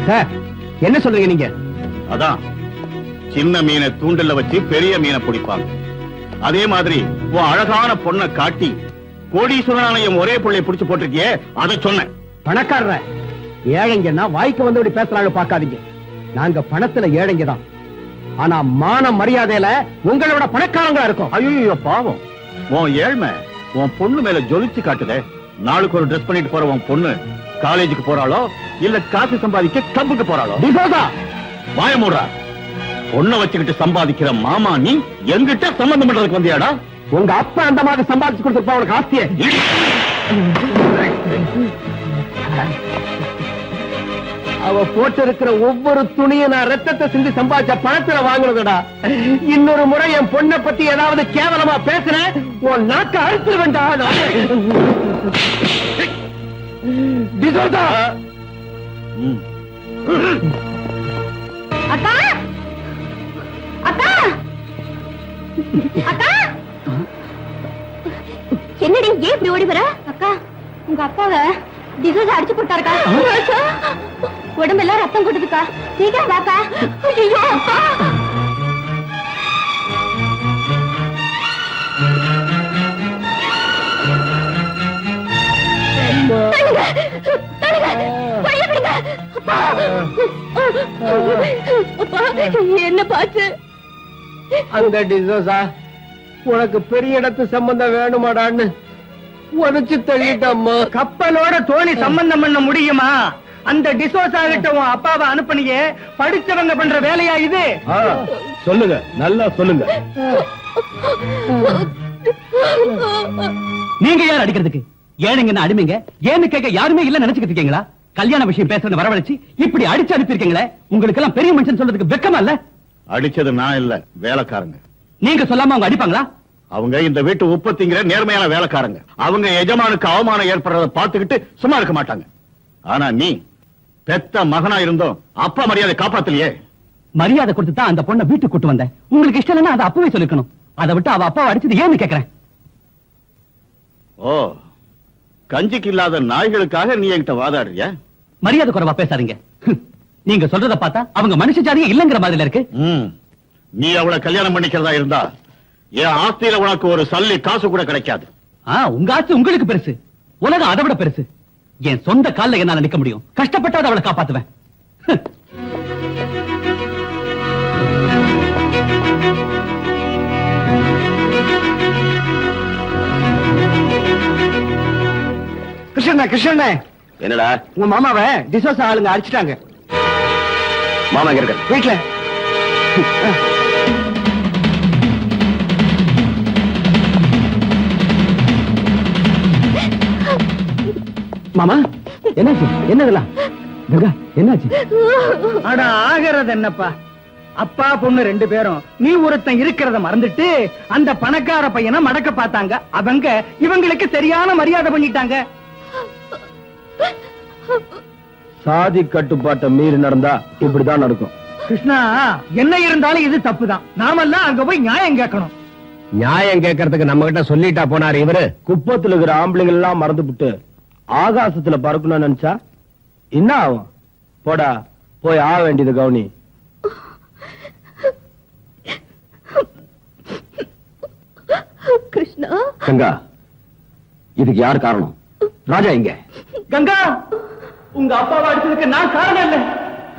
சார். என்ன சொல்றீங்க நீங்க? அதான் சின்ன மீனை தூண்டில்ல வச்சு பெரிய மீனை பிடிப்பாங்க. அதே மாதிரி உன் அழகான பொண்ணை காட்டி கோடீஸ்வரனான என் ஒரே புள்ளைய புடிச்சு போட்டிருக்கியே அதை சொன்னேன். பணக்காரர ஏழைங்கன்னா வாய்க்கு வந்தபடி பேசுறாங்க பாக்காதீங்க. நாங்க பணத்துல ஏழைங்க தான். ஆனா மான மரியாதையில உங்களோட பணக்காரங்களா இருக்கும். ஐயோ பாவம், உன் ஏழ்மை உன் பொண்ணு மேல ஜொலிச்சு காட்டுதே. நாளுக்கு ஒரு ட்ரெஸ் பண்ணிட்டு போற உன் பொண்ணு காலேஜுக்கு போறாளோ இல்ல காசு சம்பாதிக்க கிளப்புக்கு போறாளோ? வாய மூடுறா. பொண்ணை வச்சுக்கிட்டு சம்பாதிக்கிற மாமா நீ எங்கிட்ட சம்பந்தம் பண்றதுக்கு வந்தியாடா? உங்க அப்பா அந்த மாதிரி சம்பாதிச்சு கொடுத்துருப்பா உனக்கு ஆஸ்தியே. அவ போட்டு இருக்கிற ஒவ்வொரு துணியும் நான் ரத்தத்தை சிந்தி சம்பாதிச்ச பணத்துல வாங்குறதுடா. இன்னொரு முறை என் பொண்ணை பத்தி ஏதாவது கேவலமா பேசுறேன் உன் நாக்க அழுத்து வேண்டாம். அக்கா அக்கா அக்கா என்னடி ஏன் இப்படி ஓடி வர? அக்கா உங்க அப்பாவை டிசோஸ் அடிச்சு போட்டாருக்கா. உடம்பெல்லாம் ரத்தம் கொட்டுதுக்கா. சீக்கிரம் வாக்கா. ஐயோ அக்கா. தள்ளுங்க, தள்ளுங்க. விடுங்க. அப்பா. அப்பா, என்ன பாச்சு? அந்த டிசோசா உனக்கு பெரிய இடத்து சம்பந்தம் வேணுமாடான்னு உனச்சு தள்ளிட்டம்மா. கப்பலோட தோணி சம்பந்தம் பண்ண முடியுமா? அந்த டிசோசா கிட்ட உன் அப்பாவை அனுப்புனியே, படிச்சவங்க பண்ற வேலையா இது? சொல்லுங்க, நல்லா சொல்லுங்க. நீங்க யார் அடிக்கிறதுக்கு? ஏனுங்க அடிமைங்க, ஏன்னு கேட்க யாருமே இல்ல நினைச்சுக்கிட்டு இருக்கீங்களா? கல்யாண விஷயம் பேசுறது வரவழைச்சு இப்படி அடிச்சு அனுப்பியிருக்கீங்களே, உங்களுக்கு எல்லாம் பெரிய மனுஷன் சொல்றதுக்கு வெக்கமா இல்ல? அடிச்சது நான் இல்ல, வேலைக்காரங்க. நீங்க சொல்லாம அவங்க அடிப்பாங்களா? அவங்க இந்த வீட்டு உற்பத்திங்கிற நேர்மையான வேலைக்காரங்க. அவங்க எஜமானுக்கு அவமானம் ஏற்படுறத பார்த்துக்கிட்டு சும்மா இருக்க மாட்டாங்க. ஆனா நீ பெத்த மகனா இருந்தோம் அப்பா மரியாதை காப்பாத்தலையே. மரியாதை கொடுத்து தான் அந்த பொண்ணை வீட்டுக்கு கூட்டு வந்தேன். உங்களுக்கு இஷ்டம் இல்லைன்னா அதை அப்பவே சொல்லிக்கணும். அதை விட்டு அவ அப்பாவை அடிச்சது ஏன்னு கேக்குறேன். ஓ, கஞ்சிக்கு இல்லாத நாய்களுக்காக நீ என்கிட்ட வாதாடுறியா? மரியாதை குறைவா பேசாதீங்க. நீங்க சொல்றத பார்த்தா அவங்க மனுஷ ஜாதியே இல்லங்கிற மாதிரி இருக்கு. நீ அவளை கல்யாணம் பண்ணிக்கிறதா இருந்தா என் ஆஸ்தியில உனக்கு ஒரு சல்லி காசு கூட கிடைக்காது. உங்க ஆட்சி உங்களுக்கு பெருசு, உலகம் அதை விட பெருசு. என் சொந்த கால்ல என்னால நிக்க முடியும். கஷ்டப்பட்டாத அவளை காப்பாத்துவேன். கிருஷ்ண என்னடா உங்க மாமாவை டிசோசா ஆளுங்க அடிச்சிட்டாங்க. மாமா இங்க இருக்க வீட்டுல மாமா என்னாச்சு? என்னதெல்லாம் கங்கா என்னாச்சு? அட ஆகிறது என்னப்பா, அப்பா பொண்ணு ரெண்டு பேரும் நீ ஒருத்தன் இருக்கிறத மறந்துட்டு அந்த பணக்கார பையனை மடக்க பார்த்தாங்க. அவங்க இவங்களுக்கு சரியான மரியாதை பண்ணிட்டாங்க. சாதி கட்டுப்பாட்டை மீறி நடந்தா இப்படிதான் நடக்கும். கிருஷ்ணா, என்ன இருந்தாலும் இது தப்புதான். நாமெல்லாம் அங்க போய் நியாயம் கேட்கணும். நியாயம் கேட்கறதுக்கு நம்ம கிட்ட சொல்லிட்டா போனாரு இவரு. குப்பத்துல இருக்கிற ஆம்பளைங்க எல்லாம் மறந்துபிட்டு ஆகாசத்துல பறக்கணும்னு நினைச்சா என்ன ஆகும்? போடா, போய் ஆக வேண்டியது கவுனி. கிருஷ்ணா, கங்கா, இதுக்கு யார் காரணம்? ராஜா இங்க. கங்கா, உங்க அப்பாவை அடிச்சதுக்கு நான் காரணம் இல்ல.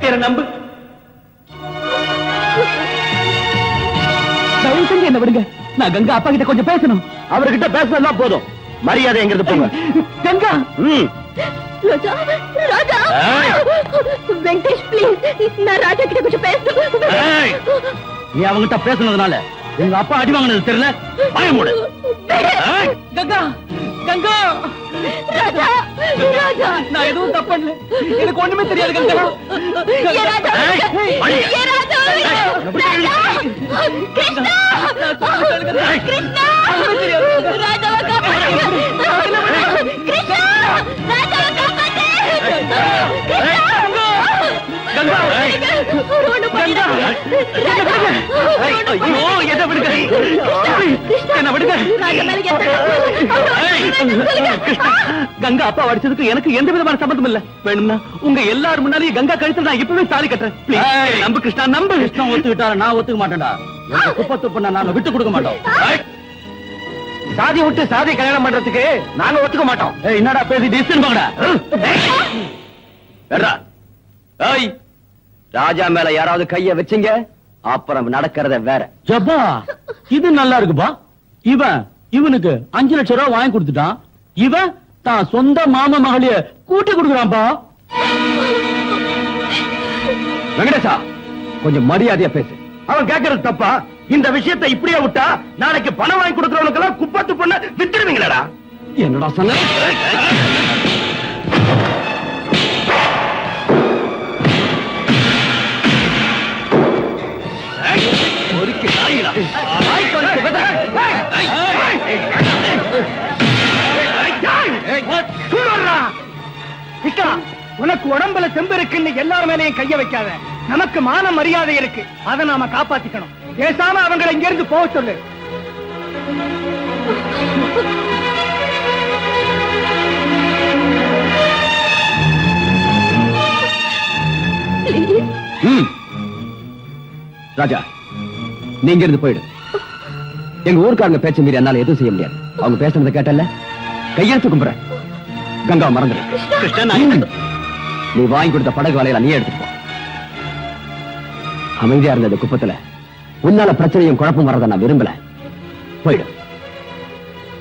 என்ன நம்பு. தயவு செஞ்சு என்ன விடுங்க. நான் கங்கா அப்பா கிட்ட கொஞ்சம் பேசணும். அவர்கிட்ட பேசலாம் போதும், மரியாதை எங்கிறது போங்க. கங்கா, ராஜா, ராஜா, வெங்கடேஷ் ப்ளீஸ், நான் ராஜா கிட்ட கொஞ்சம் பேசணும். நீ அவங்கிட்ட பேசுனதுனால உங்க அப்பா அடி வாங்கினது தெரியல. பயமுடு. கங்கா, கங்கா, ராஜா, ராஜா, நான் எதுவும் தப்பு பண்ணல. எனக்கு ஒண்ணுமே தெரியாது கங்கா. ஏ ராஜா, ஏ ராஜா, ராஜா, கிருஷ்ணா, கிருஷ்ணா, ராஜாவை காப்பாத்து. கிருஷ்ணா, ராஜாவை காப்பாத்து. கங்கா, ஒண்ணு பண்ணிடா. ஐயோ, என்ன விடுங்க. என்ன விடுங்க. ராஜா மேல கங்கா அப்பா அடிச்சதுக்கு எனக்கு எந்த விதமான சம்பந்தம் இல்ல. வேணும்னா உங்க எல்லாரும் முன்னாலேயே கங்கா கழுத்துல நான் இப்பவே தாலி கட்டுறேன். Please, நம்பு கிருஷ்ணா, நம்பு. கிருஷ்ணா ஒத்துக்கிட்டார, நான் ஒத்துக்க மாட்டேன்டா. குப்பை துப்புனா நான் விட்டு கொடுக்க மாட்டோம். சாதி விட்டு சாதி கல்யாணம் பண்றதுக்கு நாங்க ஒத்துக்க மாட்டோம். என்னடா பேசி டிஸ்டன் போங்கடா. ஏய், ராஜா மேல யாராவது கைய வச்சீங்க அப்புறம் நடக்கிறத வேற. ஜப்பா, இது நல்லா இருக்குப்பா. இவனுக்கு 5 லட்சம் ரூபாய் வாங்கி கொடுத்துட்டான். இவன் தான் சொந்த மாமா மகளிய கூட்டி கொடுக்குறான்பா. வெங்கடேசா, கொஞ்சம் மரியாதையா பேசு. அவன் கேட்கறது தப்பா? இந்த விஷயத்தை இப்படியே விட்டா நாளைக்கு பணம் வாங்கி கொடுக்கறவனுக்கு எல்லாம் குப்பத்து பண்ண வித்துடுவீங்களா? என்னடா சொன்ன? உனக்கு உடம்புல தெம்பு இருக்குன்னு எல்லார் மேலையும் கைய வைக்காத. நமக்கு மான மரியாதை இருக்கு, அதை நாம காப்பாத்திக்கணும். பேசாம அவங்களை இங்க இருந்து போக சொல்லு. ராஜா, நீங்க இருந்து போயிடு. எங்க ஊருக்காரங்க பேச்ச மீறி என்னால எதுவும் செய்ய முடியாது. அவங்க பேசுறத கேட்டல கையெழுத்து கும்புறேன். கங்கா மறந்துடு. கிருஷ்ணன், நீ வாங்கி கொடுத்த படகு வலையில நீ எடுத்துட்டு போ. அமைதியா இருந்த இந்த குப்பத்துல உன்னால பிரச்சனையும் குழப்பம் வர்றதை நான் விரும்பல. போயிடு,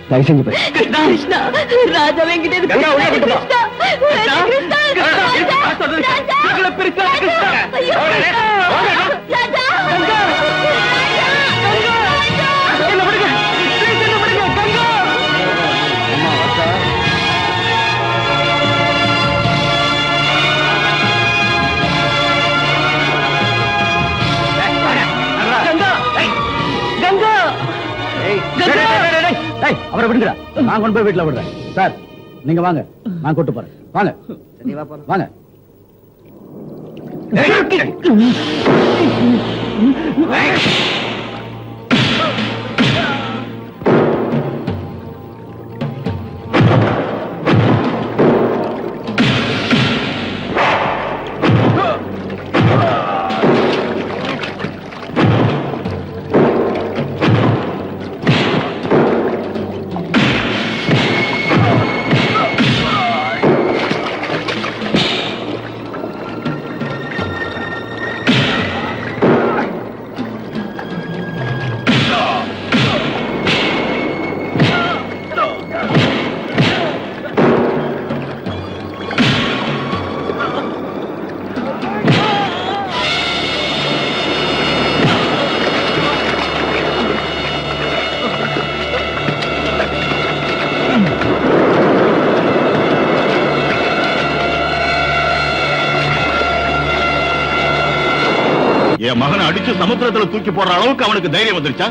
தயவு செஞ்சு போயிடு. கிருஷ்ணா, ராஜா வெங்கிட்ட இருக்கு. கங்கா, உள்ள கூட்டு போ. கிருஷ்ணா, அவரை விடுங்கடா, நான் கொண்டு போய் வீட்டுல விடுறேன். சார் நீங்க வாங்க, நான் கூட்டு போறேன். வாங்க வாங்க. என் மகனை அடிச்சு சமுத்திரத்துல தூக்கி போடுற அளவுக்கு அவனுக்கு தைரியம் வந்துருச்சா?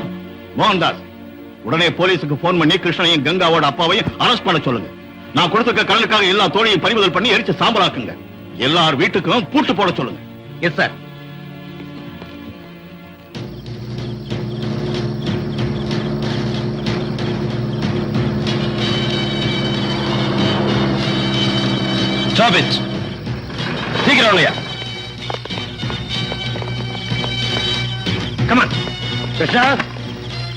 மோகன்தாஸ், உடனே போலீஸுக்கு போன் பண்ணி கிருஷ்ணனையும் கங்காவோட அப்பாவையும் அரெஸ்ட் பண்ண சொல்லுங்க. நான் கொடுத்துக்க கடலுக்காக எல்லா தோழியும் பறிமுதல் பண்ணி எரிச்சு சாம்பலாக்குங்க. எல்லார் வீட்டுக்கும் பூட்டு போட சொல்லுங்க. Yes sir. சீக்கிரம் இல்லையா? கமான் கிருஷ்ணா,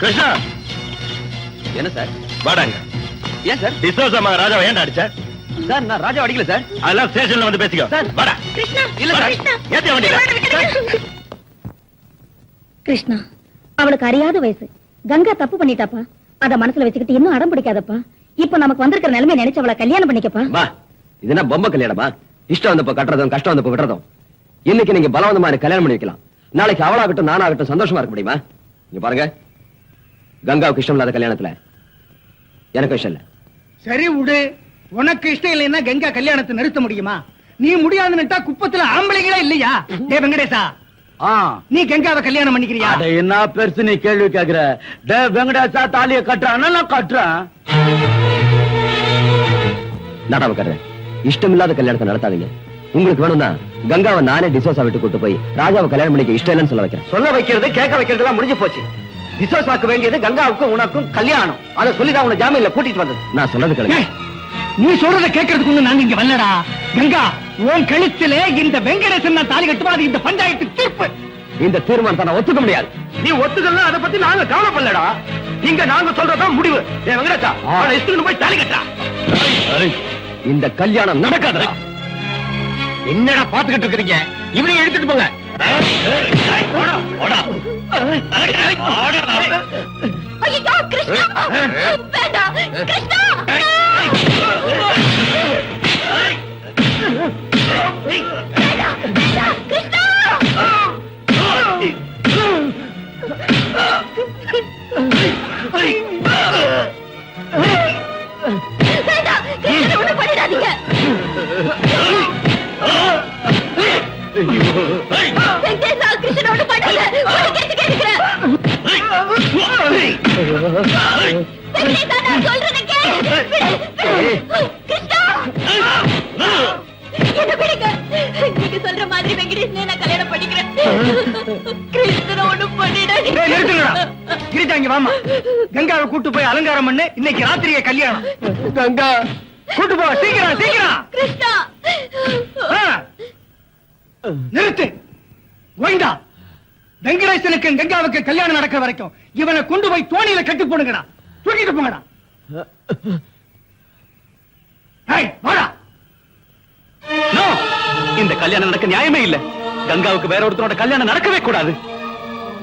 கிருஷ்ணா. என்ன சார்? வாடாங்க. ஏன் சார்? டிசோசா மகன் ராஜாவை ஏன்டா அடிச்ச? சார் நான் ராஜா அடிக்கல சார். அதெல்லாம் ஸ்டேஷன்ல வந்து பேசிக்கோ. சார், வாடா. இல்ல சார். ஏத்தியா வண்டியில? கிருஷ்ணா, அவளுக்கு அறியாத வயசு. கங்கா தப்பு பண்ணிட்டாப்பா. அத மனசுல வச்சுக்கிட்டு இன்னும் அடம் பிடிக்காதப்பா. இப்ப நமக்கு வந்திருக்கிற நிலைமை நினைச்சு அவளை கல்யாணம் பண்ணிக்கப்பா. அம்மா, இது என்ன பொம்மை கல்யாணமா? இஷ்டம் வந்தப்ப கட்டுறதும் கஷ்டம் வந்தப்ப விடுறதும். இன்னைக்கு நீங்க பலவந்தமா எனக்கு கல்யாணம் பண்ணி வைக்கலாம். நாளைக்கு அவளாகட்டும் நானாகட்டும் சந்தோஷமா இருக்க முடியுமா? இங்க பாருங்க, கங்காவுக்கு இஷ்டம் இல்லாத கல்யாணத்துல எனக்கு இஷ்டம் இல்ல. சரி விடு, உனக்கு இஷ்டம் இல்லைன்னா கங்கா கல்யாணத்தை நிறுத்த முடியுமா? நீ முடியாதுன்னுட்டா குப்பத்துல ஆம்பளைங்களா இல்லையா? டே வெங்கடேசா, நீ கங்காவை கல்யாணம் பண்ணிக்கிறியா? அட என்ன பெருசு நீ கேள்வி கேக்குற? டே வெங்கடேசா, தாலிய கட்டுறான், நான் கட்டுறேன். நாடாம கட்டுறேன். இஷ்டம் இல்லாத கல்யாணத்தை நடத்தாதீங்க. உங்களுக்கு வேணும்னா கங்காவை நானே டிசோசா விட்டு கூட்டு போய் ராஜாவை கல்யாணம் பண்ணிக்க இஷ்டம் இல்லைன்னு சொல்ல வைக்கிறேன். சொல்ல வைக்கிறது கேட்க வைக்கிறது எல்லாம் முடிஞ்சு போச்சு. டிசோசாக்கு வேண்டியது கங்காவுக்கும் உனக்கும் கல்யாணம். அதை சொல்லிதான் உன ஜாமீன்ல கூட்டிட்டு வந்தது. நான் சொல்றது கேளுங்க. நீ சொல்றத கேட்கறதுக்கு நாங்க இங்க வரலடா. கங்கா, உன் கழுத்துல இந்த வெங்கடேசன் நான் தாலி கட்டுவா, அது இந்த பஞ்சாயத்து தீர்ப்பு. இந்த தீர்மானத்தை நான் ஒத்துக்க முடியாது. நீ ஒத்துக்கலாம், அதை பத்தி நாங்க கவலைப்படலடா. இங்க நாங்க சொல்றதான் முடிவு. ஏ வெங்கடேசா, அவனை இஷ்டம் போய் தாலி கட்டா. இந்த கல்யாணம் நடக்காதா? என்னடா பாத்துக்கிட்டு இருக்கீங்க? இவனையும் எடுத்துட்டு போங்க. ஐயோ கிருஷ்ணா, வேண்டாம் கிருஷ்ணா. ஒண்ணு பண்ணிடாதீங்க. கிருஷ்ணனோட பண்ணல, கேட்டுக்கிறேன். நான் சொல்றேன் கிருஷ்ணா, என்ன பிடிக்க. நீங்க சொல்ற மாதிரி வெங்கடேஷ் நான் கல்யாணம் பண்ணிக்கிறேன். கிருஷ்ணனை ஒண்ணும் பண்ணிடாதீங்க. கிரிஜா, இங்க வாமா. கங்காவை கூட்டு போய் அலங்காரம் பண்ணு. இன்னைக்கு ராத்திரியே கல்யாணம். கங்கா கூட்டு போ, சீக்கிரம் சீக்கிரம். கிருஷ்ணா, நிறுத்து. கோவிந்தா, வெங்கடேசனுக்கு கங்காவுக்கு கல்யாணம் நடக்கிற வரைக்கும் இவனை கொண்டு போய் தோணியில கட்டி போடுங்கடா. தூக்கிட்டு போங்கடா. வாடா. இந்த கல்யாணம் நடக்க நியாயமே இல்ல. கங்காவுக்கு வேற ஒருத்தரோட கல்யாணம் நடக்கவே கூடாது.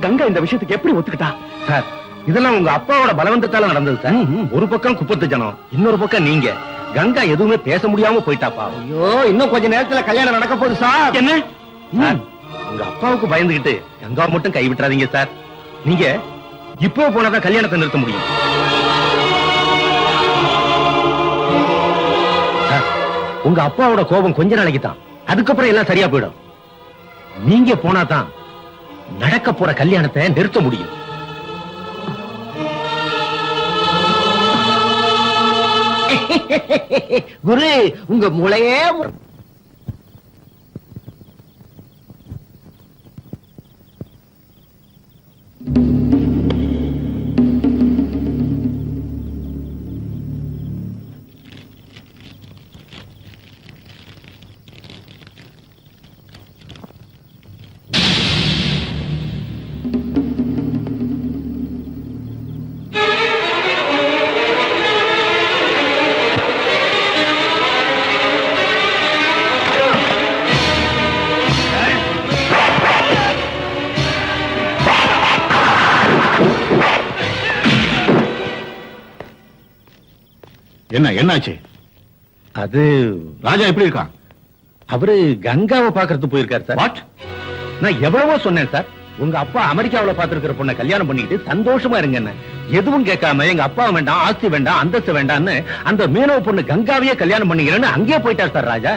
கங்கா இந்த விஷயத்துக்கு எப்படி ஒத்துக்கிட்டா? சார், இதெல்லாம் உங்க அப்பாவோட பலவந்தத்தால நடந்தது சார். ஒரு பக்கம் குப்பத்து ஜனம், இன்னொரு பக்கம் நீங்க. கங்கா எதுவுமே பேச முடியாம போயிட்டாப்பா. ஐயோ, இன்னும் கொஞ்ச நேரத்துல கல்யாணம் நடக்க போகுது சார். என்ன சார், உங்க அப்பாவுக்கு பயந்துகிட்டு கங்காவை மட்டும் கைவிட்டுறாதீங்க சார். நீங்க இப்போ போனாதான் கல்யாணத்தை நிறுத்த முடியும். சார், உங்க அப்பாவோட கோபம் கொஞ்ச நாளைக்கு தான், அதுக்கப்புறம் எல்லாம் சரியா போயிடும். நீங்க போனாதான் நடக்க போற கல்யாணத்தை நிறுத்த முடியும். குரு, உங்க மூளையே என்னாச்சு? அது ராஜா எப்படி இருக்கான்? அவரு கங்காவை பாக்குறது போயிருக்காரு சார். வாட்? நான் எவ்வளவோ சொன்னேன் சார், உங்க அப்பா அமெரிக்காவுல பாத்துருக்கிற பொண்ணை கல்யாணம் பண்ணிக்கிட்டு சந்தோஷமா இருங்க. எதுவும் கேட்காம எங்க அப்பா வேண்டாம், ஆஸ்தி வேண்டாம், அந்தஸ்து வேண்டாம்னு அந்த மீனவ பொண்ணு கங்காவையே கல்யாணம் பண்ணிக்கிறேன்னு அங்கேயே போயிட்டார் சார் ராஜா.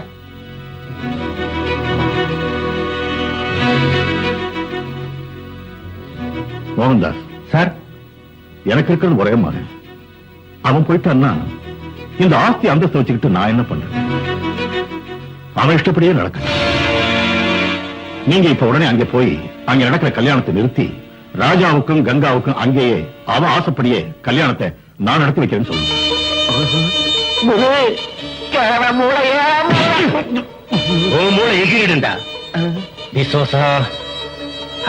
மோகன்தாஸ் சார், எனக்கு இருக்கிறது ஒரே மாதிரி. அவன் போயிட்டான்னா இந்த ஆஸ்தி அந்தஸ்து வச்சுக்கிட்டு நான் என்ன பண்றேன்? அவன் இஷ்டப்படியே நடக்க. நீங்க இப்ப உடனே அங்கே போய் அங்க நடக்கிற கல்யாணத்தை நிறுத்தி ராஜாவுக்கும் கங்காவுக்கும் அங்கேயே அவன் ஆசைப்படியே கல்யாணத்தை நான் நடத்தி வைக்கிறேன்னு சொல்லுங்க. மூளை எகிரிடுண்டா விசோசா.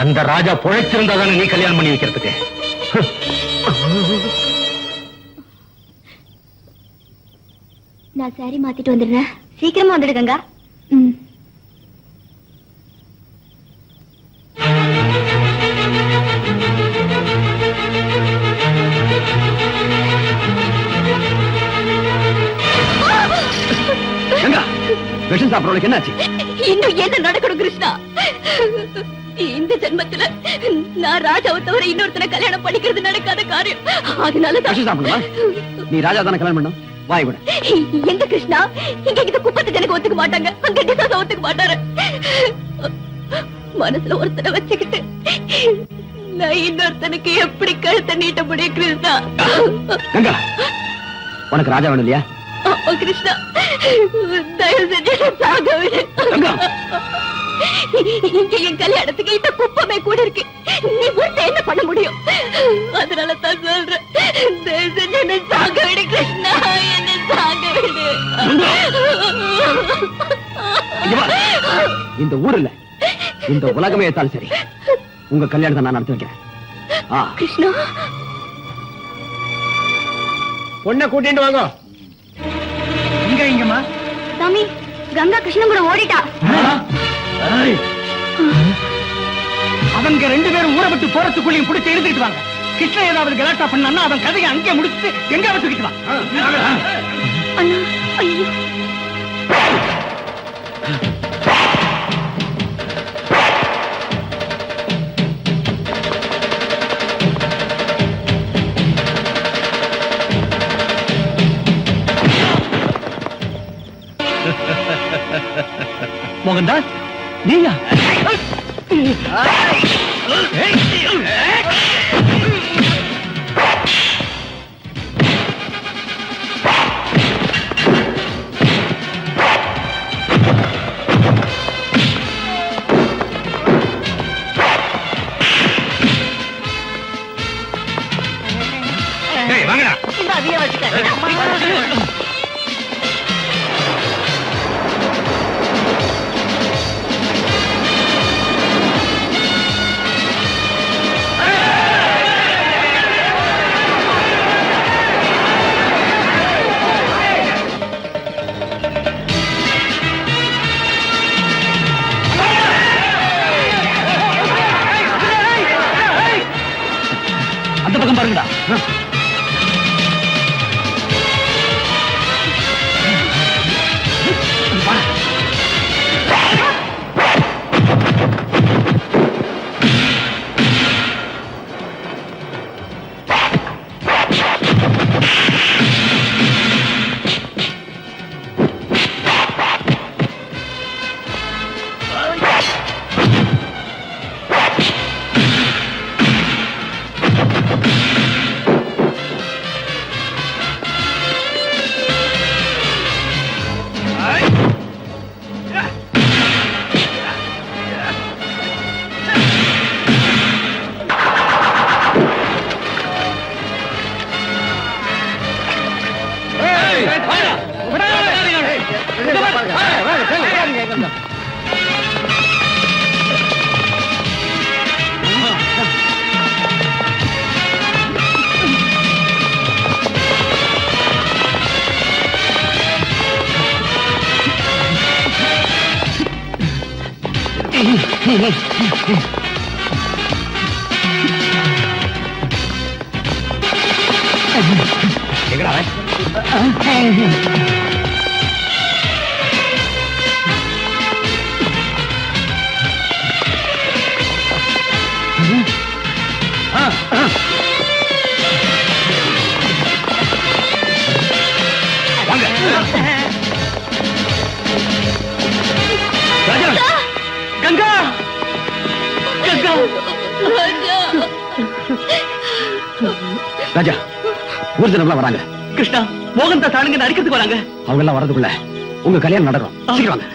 அந்த ராஜா பொழைச்சிருந்தா தானே நீ கல்யாணம் பண்ணி வைக்கிறதுக்கு. நான் சாரி மாத்திட்டு வந்துடுறேன். சீக்கிரமா வந்துடு கங்கா. ம். கங்கா, விஷம் சாப்பிடறவளுக்கு என்னாச்சு? இன்னும் என்ன நடக்கணும் கிருஷ்ணா? இந்த ஜென்மத்துல நான் ராஜாவை தவிர இன்னொருத்தனை கல்யாணம் பண்ணிக்கிறது நடக்காத காரியம். அதனாலதான் விஷம் சாப்பிடுமா? நீ ராஜா தானே கல்யாணம் பண்ண? வாய் விட. எங்க கிருஷ்ணா, இங்க இந்த குப்பத்துக்கு எனக்கு ஒத்துக்க மாட்டாங்க, அங்க டிசாசா ஒத்துக்க மாட்டாரு. மனசுல ஒருத்தனை வச்சுக்கிட்டு நான் இன்னொருத்தனுக்கு எப்படி கழுத்தை நீட்ட முடியும் கிருஷ்ணா? கங்கா, உனக்கு ராஜா வேணும் இல்லையா? ஆமா கிருஷ்ணா, தயவு செஞ்சு சாக விடு. இங்க என் கல்யாணத்துக்கு இந்த குப்பமே கூட இருக்கு. நீ மட்டும் என்ன பண்ண முடியும்? அதனால தான் சொல்றேன், தயவு செஞ்சு என்ன சாக விடு கிருஷ்ணா, என்ன சாக விடு. இங்க வா. இந்த ஊர் இல்ல, இந்த உலகமே ஏத்தாலும் சரி, உங்க கல்யாணத்தை நான் நடத்தி வைக்கிறேன். கிருஷ்ணா, பொண்ணை கூட்டிட்டு வாங்க. இங்கம்மா சாமி, கங்கா கிருஷ்ணன் கூட ஓடிட்டா. அவங்க ரெண்டு பேரும் ஊரை விட்டு போறதுக்குள்ளேயும் பிடிச்சி எழுதிட்டு வாங்க. கிருஷ்ணன் ஏதாவது கலாட்டா பண்ணா அவன் கதையை அங்கே முடிச்சுட்டு எங்க தூக்கிட்டு வா. அண்ணா, ஐயோ. மோகன்தாஸ், நீயா? வாங்கடா. இந்த அதையே வச்சுக்க. பாருங்கடா. கங்கா கங்கா ராஜா, ஊர் ஜனம்லாம் வராங்க. கிருஷ்ணா, மோகன் தாஸ் ஆளுங்க அடிக்கிறதுக்கு வராங்க. அவங்க எல்லாம் வரதுக்குள்ள உங்க கல்யாணம் நடக்கும். சீக்கிரம் வாங்க.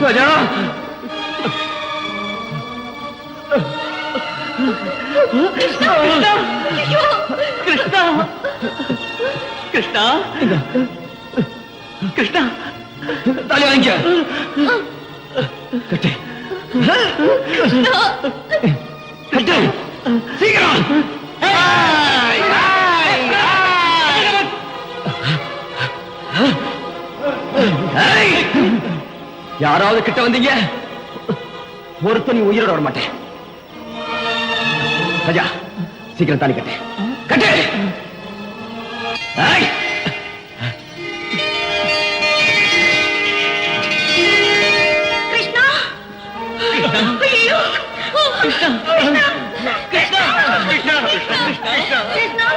ராஜா கிருஷ்ணா கிருஷ்ணா கிருஷ்ணா தாலி வாங்கிக்க கட்டு கட்டு சீக்கிரம் யாராவது கிட்ட வந்தீங்க ஒருத்தன் உயிரோட வர மாட்டேன் ராஜா சீக்கிரம் தாலி கட்டு கட்டு கிருஷ்ணா ஐயோ கிருஷ்ணா கிருஷ்ணா கிருஷ்ணா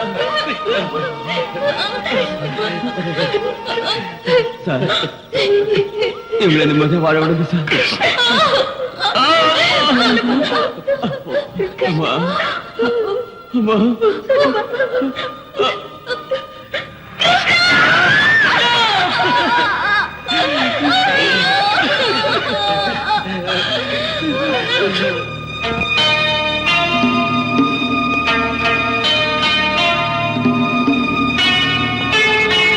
சார் இவங்களை நிம்மதியா வாழ விடுங்க சார் அம்மா அம்மா